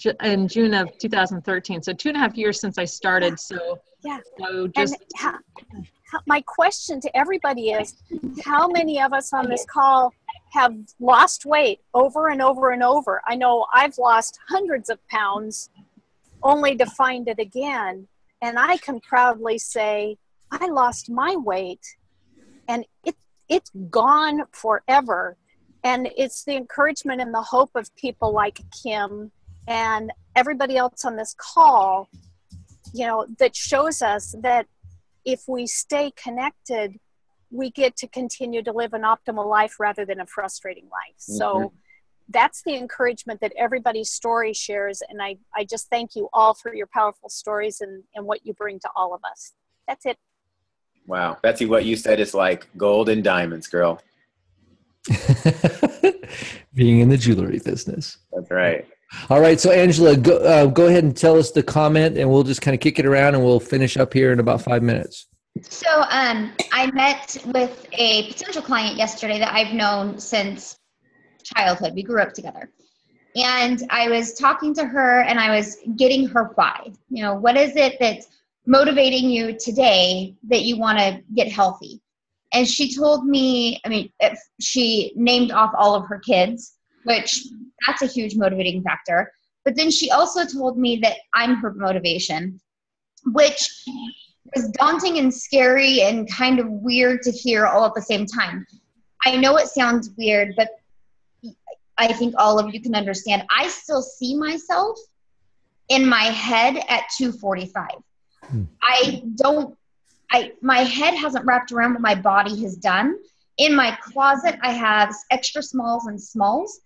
June of 2013. So 2.5 years since I started. So yeah. So just. And my question to everybody is, how many of us on this call have lost weight over and over and over? I know I've lost hundreds of pounds only to find it again. And I can proudly say, I lost my weight and it's gone forever. And it's the encouragement and the hope of people like Kim and everybody else on this call, you know, that shows us that if we stay connected, we get to continue to live an optimal life rather than a frustrating life. Mm-hmm. So that's the encouragement that everybody's story shares. And I just thank you all for your powerful stories and what you bring to all of us. That's it. Wow. Betsy, what you said is like gold and diamonds, girl. Being in the jewelry business. That's right. All right. So Angela, go ahead and tell us the comment and we'll just kind of kick it around and we'll finish up here in about 5 minutes. So I met with a potential client yesterday that I've known since childhood. We grew up together. And I was talking to her and I was getting her why. You know, what is it that's motivating you today that you want to get healthy? And she told me, I mean, she named off all of her kids, which that's a huge motivating factor. But then she also told me that I'm her motivation, which was daunting and scary and kind of weird to hear all at the same time. I know it sounds weird, but I think all of you can understand. I still see myself in my head at 245. My head hasn't wrapped around what my body has done. In my closet, I have extra smalls and smalls,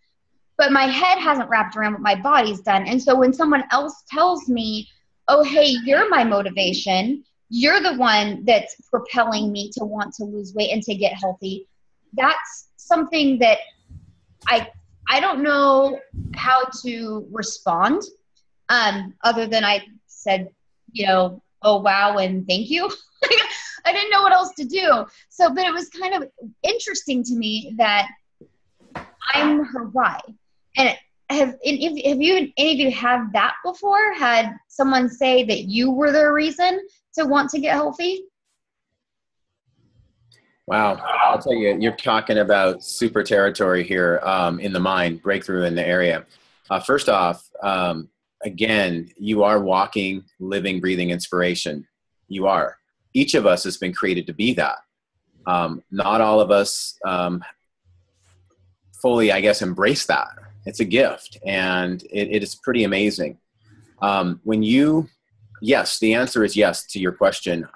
but my head hasn't wrapped around what my body's done. And so when someone else tells me, oh, hey, you're my motivation, you're the one that's propelling me to want to lose weight and to get healthy, that's something that I don't know how to respond, other than I said, you know, oh, wow, and thank you. I didn't know what else to do. So, but it was kind of interesting to me that I'm her why. And have any of you had that before? Had someone say that you were their reason to want to get healthy? Wow. I'll tell you, you're talking about super territory here in the mind, breakthrough in the area. First off, again, you are walking, living, breathing inspiration. You are. Each of us has been created to be that. Not all of us fully, I guess, embrace that. It's a gift, and it is pretty amazing. Yes, the answer is yes to your question.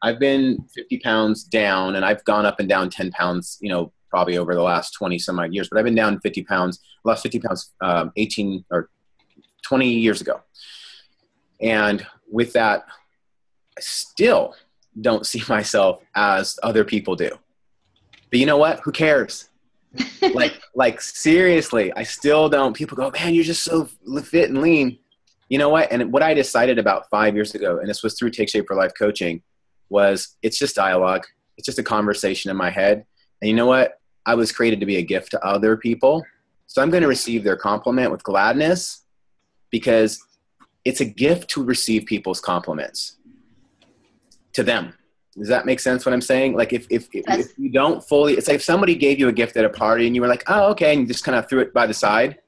I've been 50 pounds down, and I've gone up and down 10 pounds, you know, probably over the last 20 some odd years, but I've been down 50 pounds, lost 50 pounds 18 or 20 years ago. And with that, I still don't see myself as other people do. But you know what? Who cares? like seriously, I still don't. People go, man, you're just so fit and lean. You know what? And what I decided about 5 years ago, and this was through Take Shape for Life coaching, was it's just dialogue. It's just a conversation in my head. And you know what? I was created to be a gift to other people. So I'm going to receive their compliment with gladness, because it's a gift to receive people's compliments to them. Does that make sense what I'm saying? Like if you don't fully, it's like if somebody gave you a gift at a party and you were like, oh, okay, and you just kind of threw it by the side,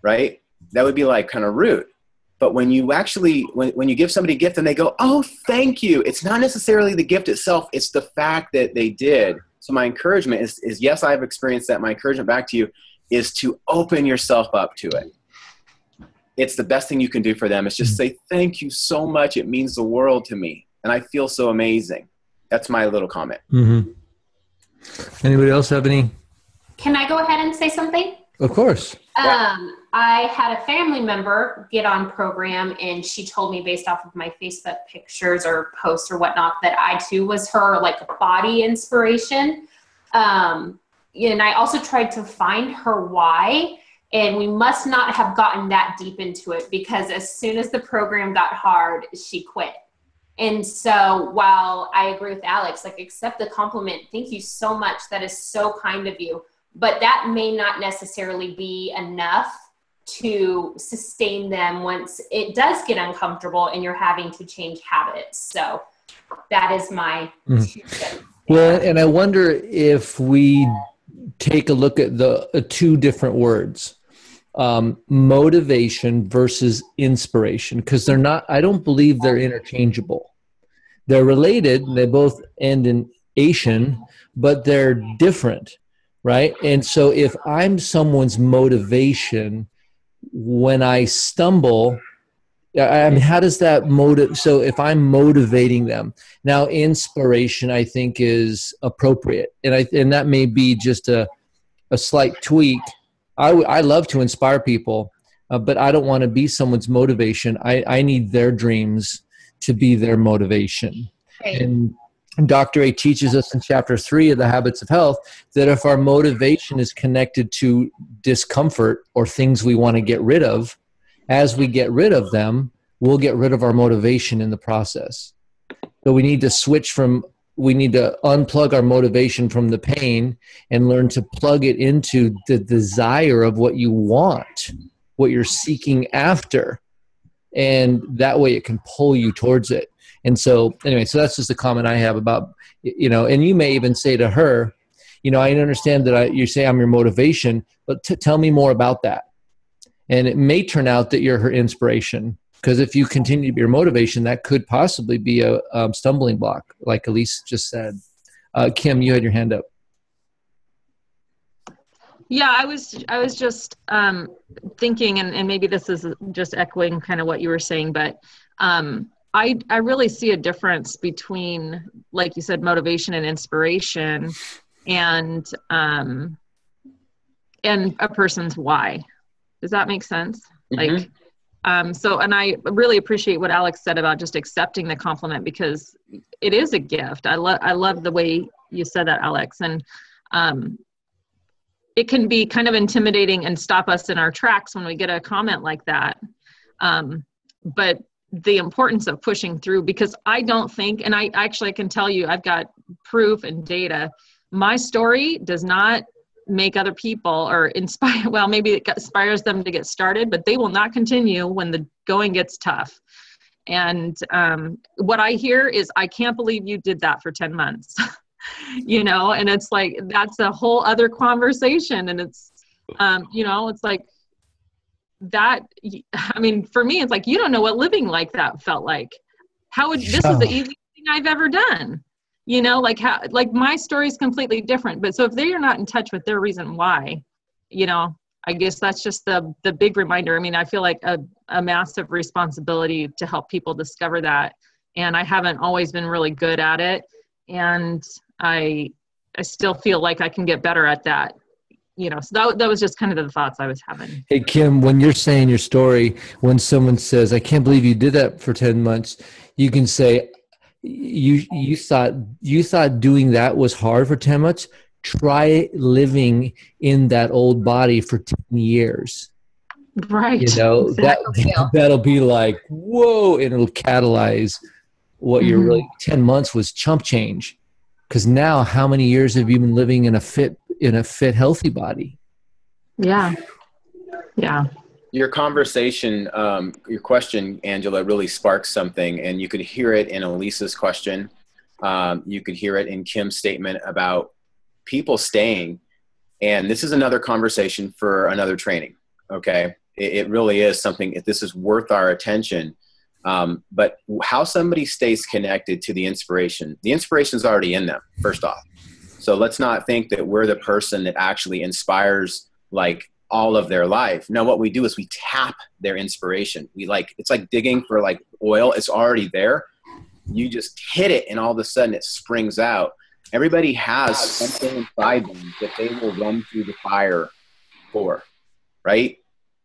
right? That would be like kind of rude. But when you actually, when you give somebody a gift and they go, oh, thank you, it's not necessarily the gift itself, it's the fact that they did. So my encouragement is yes, I've experienced that. My encouragement back to you is to open yourself up to it. It's the best thing you can do for them. Is just say, thank you so much. It means the world to me. And I feel so amazing. That's my little comment. Mm-hmm. Anybody else have any? Can I go ahead and say something? Of course. I had a family member get on program, and she told me based off of my Facebook pictures or posts or whatnot that I too was her like body inspiration. And I also tried to find her why, and we must not have gotten that deep into it because as soon as the program got hard, she quit. And so while I agree with Alex, like accept the compliment. Thank you so much. That is so kind of you. But that may not necessarily be enough to sustain them once it does get uncomfortable and you're having to change habits. So that is my 2 cents. Well, and I wonder if we take a look at the 2 different words, motivation versus inspiration, because they're not, I don't believe they're interchangeable. They're related, they both end in ation, but they're different. Right. And so if I'm someone's motivation when I stumble, I mean, how does that motive? So if I'm motivating them now, inspiration, I think is appropriate. And that may be just a slight tweak. I love to inspire people, but I don't want to be someone's motivation. I need their dreams to be their motivation. Right. And Dr. A teaches us in chapter 3 of the Habits of Health that if our motivation is connected to discomfort or things we want to get rid of, as we get rid of them, we'll get rid of our motivation in the process. So we need to unplug our motivation from the pain and learn to plug it into the desire of what you want, what you're seeking after. And that way it can pull you towards it. And so anyway, so that's just a comment I have about, and you may even say to her, I understand that you say I'm your motivation, but tell me more about that. And it may turn out that you're her inspiration, because if you continue to be your motivation, that could possibly be a stumbling block, like Elise just said. Kim, you had your hand up. Yeah, I was just thinking, and maybe this is just echoing kind of what you were saying, but I really see a difference between, like you said, motivation and inspiration, and a person's why. Does that make sense? Mm-hmm. And I really appreciate what Alex said about just accepting the compliment, because it is a gift. I love the way you said that, Alex. And it can be kind of intimidating and stop us in our tracks when we get a comment like that. But the importance of pushing through, because I don't think, and I can tell you, I've got proof and data. My story does not make other people or inspire, well, maybe it inspires them to get started, but they will not continue when the going gets tough. And what I hear is, I can't believe you did that for 10 months, and it's like, that's a whole other conversation. And it's, it's like that. I mean, for me, it's like, you don't know what living like that felt like. This is the easiest thing I've ever done. Like my story is completely different, but so if they're not in touch with their reason why, I guess that's just the big reminder. I mean, I feel like a massive responsibility to help people discover that. And I haven't always been really good at it. And I still feel like I can get better at that. So that was just kind of the thoughts I was having. Hey, Kim, when you're saying your story, when someone says, I can't believe you did that for 10 months, you can say, you thought doing that was hard for 10 months? Try living in that old body for 10 years. Right. Exactly. That'll be like, whoa, and it'll catalyze what you're really, 10 months was chump change. Because now, how many years have you been living in a fit, healthy body? Yeah. Yeah. Your conversation, your question, Angela, really sparked something, and you could hear it in Elisa's question. You could hear it in Kim's statement about people staying. And this is another conversation for another training. Okay. It really is something, if this is worth our attention. But how somebody stays connected to the inspiration is already in them, first off. So let's not think that we're the person that actually inspires like all of their life. No, what we do is we tap their inspiration. It's like digging for like oil. It's already there. You just hit it and all of a sudden it springs out. Everybody has something inside them that they will run through the fire for, right?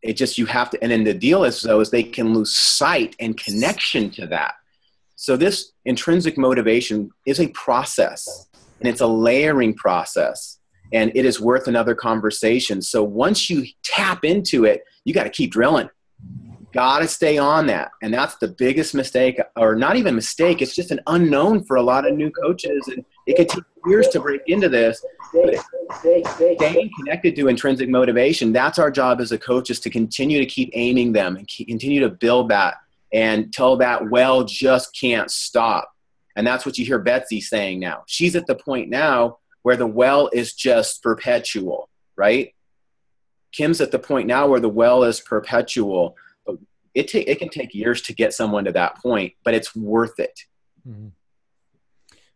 It just, you have to, and then the deal is though, is they can lose sight and connection to that. So this intrinsic motivation is a process, and it's a layering process, and it is worth another conversation. So once you tap into it, you got to keep drilling. Got to stay on that. And that's the biggest mistake, or not even mistake. It's just an unknown for a lot of new coaches. And it could take years to break into this. But staying connected to intrinsic motivation, that's our job as a coach, is to continue to keep aiming them and continue to build that and tell that well just can't stop. And that's what you hear Betsy saying now. She's at the point now where the well is just perpetual, right? Kim's at the point now where the well is perpetual. It can take years to get someone to that point, but it's worth it. Mm-hmm.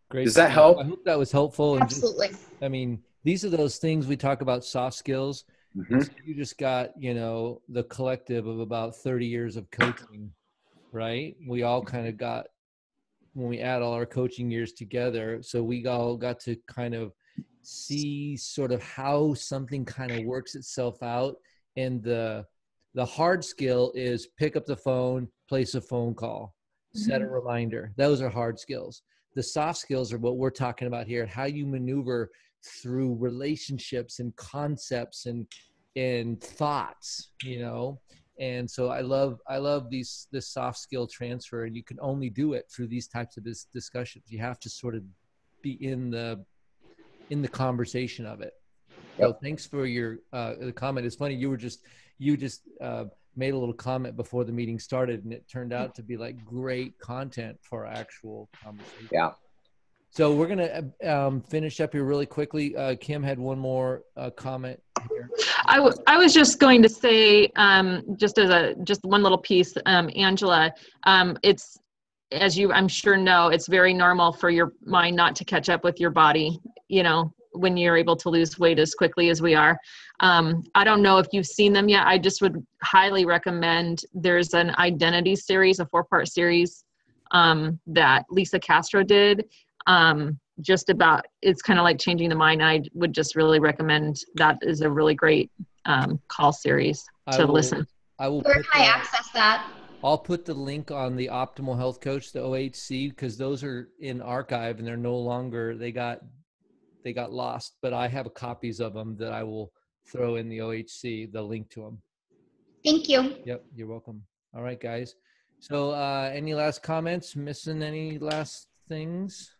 Great. Does that help? I hope that was helpful. Absolutely. I mean, these are those things we talk about, soft skills. Mm-hmm. So you just got, the collective of about 30 years of coaching, right? We all kind of got, when we add all our coaching years together, so we all got to kind of see sort of how something kind of works itself out. And the hard skill is pick up the phone, place a phone call, set a reminder. Those are hard skills. The soft skills are what we're talking about here, how you maneuver through relationships and concepts and thoughts, And so I love this soft skill transfer, and you can only do it through these types of discussions. You have to sort of be in the conversation of it. Yep. So thanks for your the comment. It's funny, you just made a little comment before the meeting started, and it turned out to be like great content for our actual conversation. Yeah. So we're gonna finish up here really quickly. Kim had one more comment here. I was just going to say, just one little piece, Angela. It's, as you I'm sure know, it's very normal for your mind not to catch up with your body, when you're able to lose weight as quickly as we are. I don't know if you've seen them yet. I just would highly recommend, there's an identity series, a 4-part series that Lisa Castro did. Just about, it's kind of like changing the mind. I would just really recommend, that is a really great call series to listen. Where can I access that? I'll put the link on the Optimal Health Coach, the OHC, because those are in archive and they're no longer, they got lost, but I have copies of them that I will throw in the OHC, the link to them. Thank you. Yep, you're welcome. All right, guys. So any last comments? Missing any last things?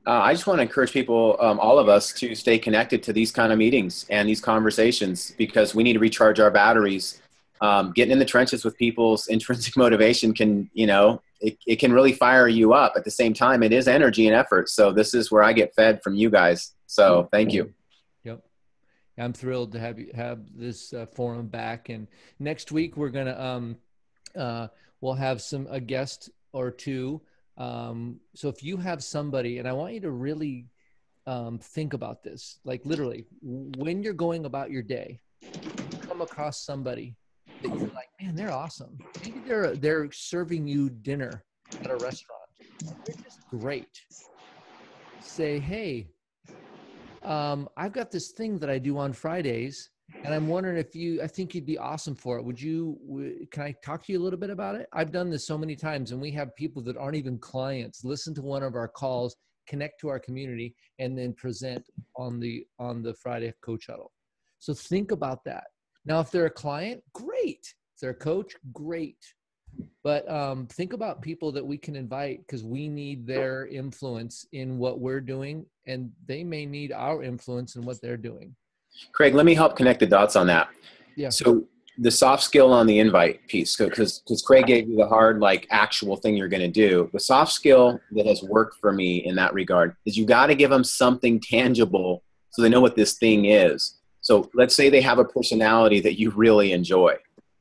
I just want to encourage people, all of us, to stay connected to these kind of meetings and these conversations, because we need to recharge our batteries. Getting in the trenches with people's intrinsic motivation can, it can really fire you up. At the same time, it is energy and effort. So this is where I get fed from you guys. So thank you. Yep. I'm thrilled to have this forum back. And next week we're going to, we'll have a guest or two. So if you have somebody, and I want you to really think about this, like literally when you're going about your day, you come across somebody that you're like, man, they're awesome. Maybe they're serving you dinner at a restaurant. They're just great. Say, hey, I've got this thing that I do on Fridays, and I'm wondering if I think you'd be awesome for it. Can I talk to you a little bit about it? I've done this so many times, and we have people that aren't even clients listen to one of our calls, connect to our community, and then present on the Friday Coach Huddle. So think about that. Now, if they're a client, great. If they're a coach, great. But think about people that we can invite, because we need their influence in what we're doing, and they may need our influence in what they're doing. Craig, let me help connect the dots on that. Yeah. So the soft skill on the invite piece, because Craig gave you the hard, like, actual thing you're going to do. The soft skill that has worked for me in that regard is you got to give them something tangible so they know what this thing is. So let's say they have a personality that you really enjoy.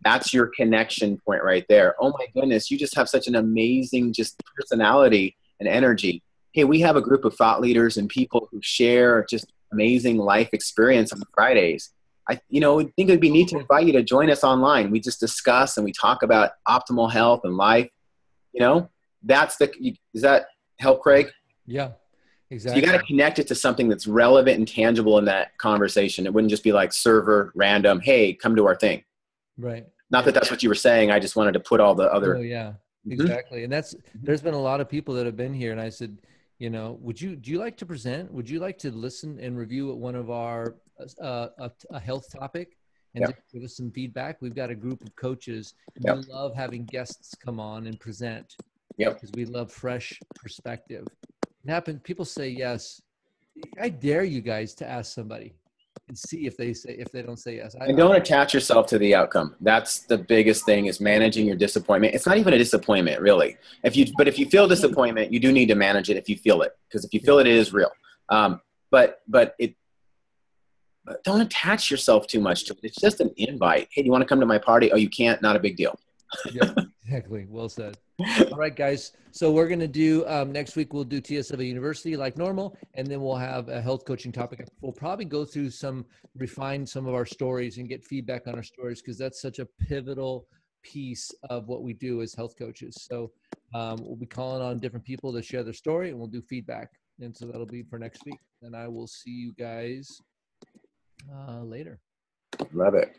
That's your connection point right there. Oh my goodness, you just have such an amazing just personality and energy. Hey, we have a group of thought leaders and people who share just amazing life experience on Fridays. I think it'd be neat to invite you to join us online. We just discuss and we talk about optimal health and life. Does that help, Craig? Yeah, exactly. So you got to connect it to something that's relevant and tangible in that conversation. It wouldn't just be like server random, hey, come to our thing. Right. Not that that's what you were saying. I just wanted to put all the other. Oh yeah, exactly. And there's been a lot of people that have been here, and I said, do you like to present? Would you like to listen and review one of our a health topic and just give us some feedback? We've got a group of coaches. We love having guests come on and present. Because we love fresh perspective. People say yes. I dare you guys to ask somebody and see if they don't say yes. And don't attach yourself to the outcome. That's the biggest thing, is managing your disappointment. It's not even a disappointment, really. If you feel disappointment, you do need to manage it if you feel it. Because if you feel it, it is real. But don't attach yourself too much to it. It's just an invite. Hey, do you want to come to my party? Oh, you can't? Not a big deal. Yeah, exactly. Well said. All right, guys. So we're going to do next week, we'll do TSFL University like normal, and then we'll have a health coaching topic. We'll probably go through refine some of our stories and get feedback on our stories, because that's such a pivotal piece of what we do as health coaches. So we'll be calling on different people to share their story, and we'll do feedback. And so that'll be for next week. And I will see you guys later. Love it.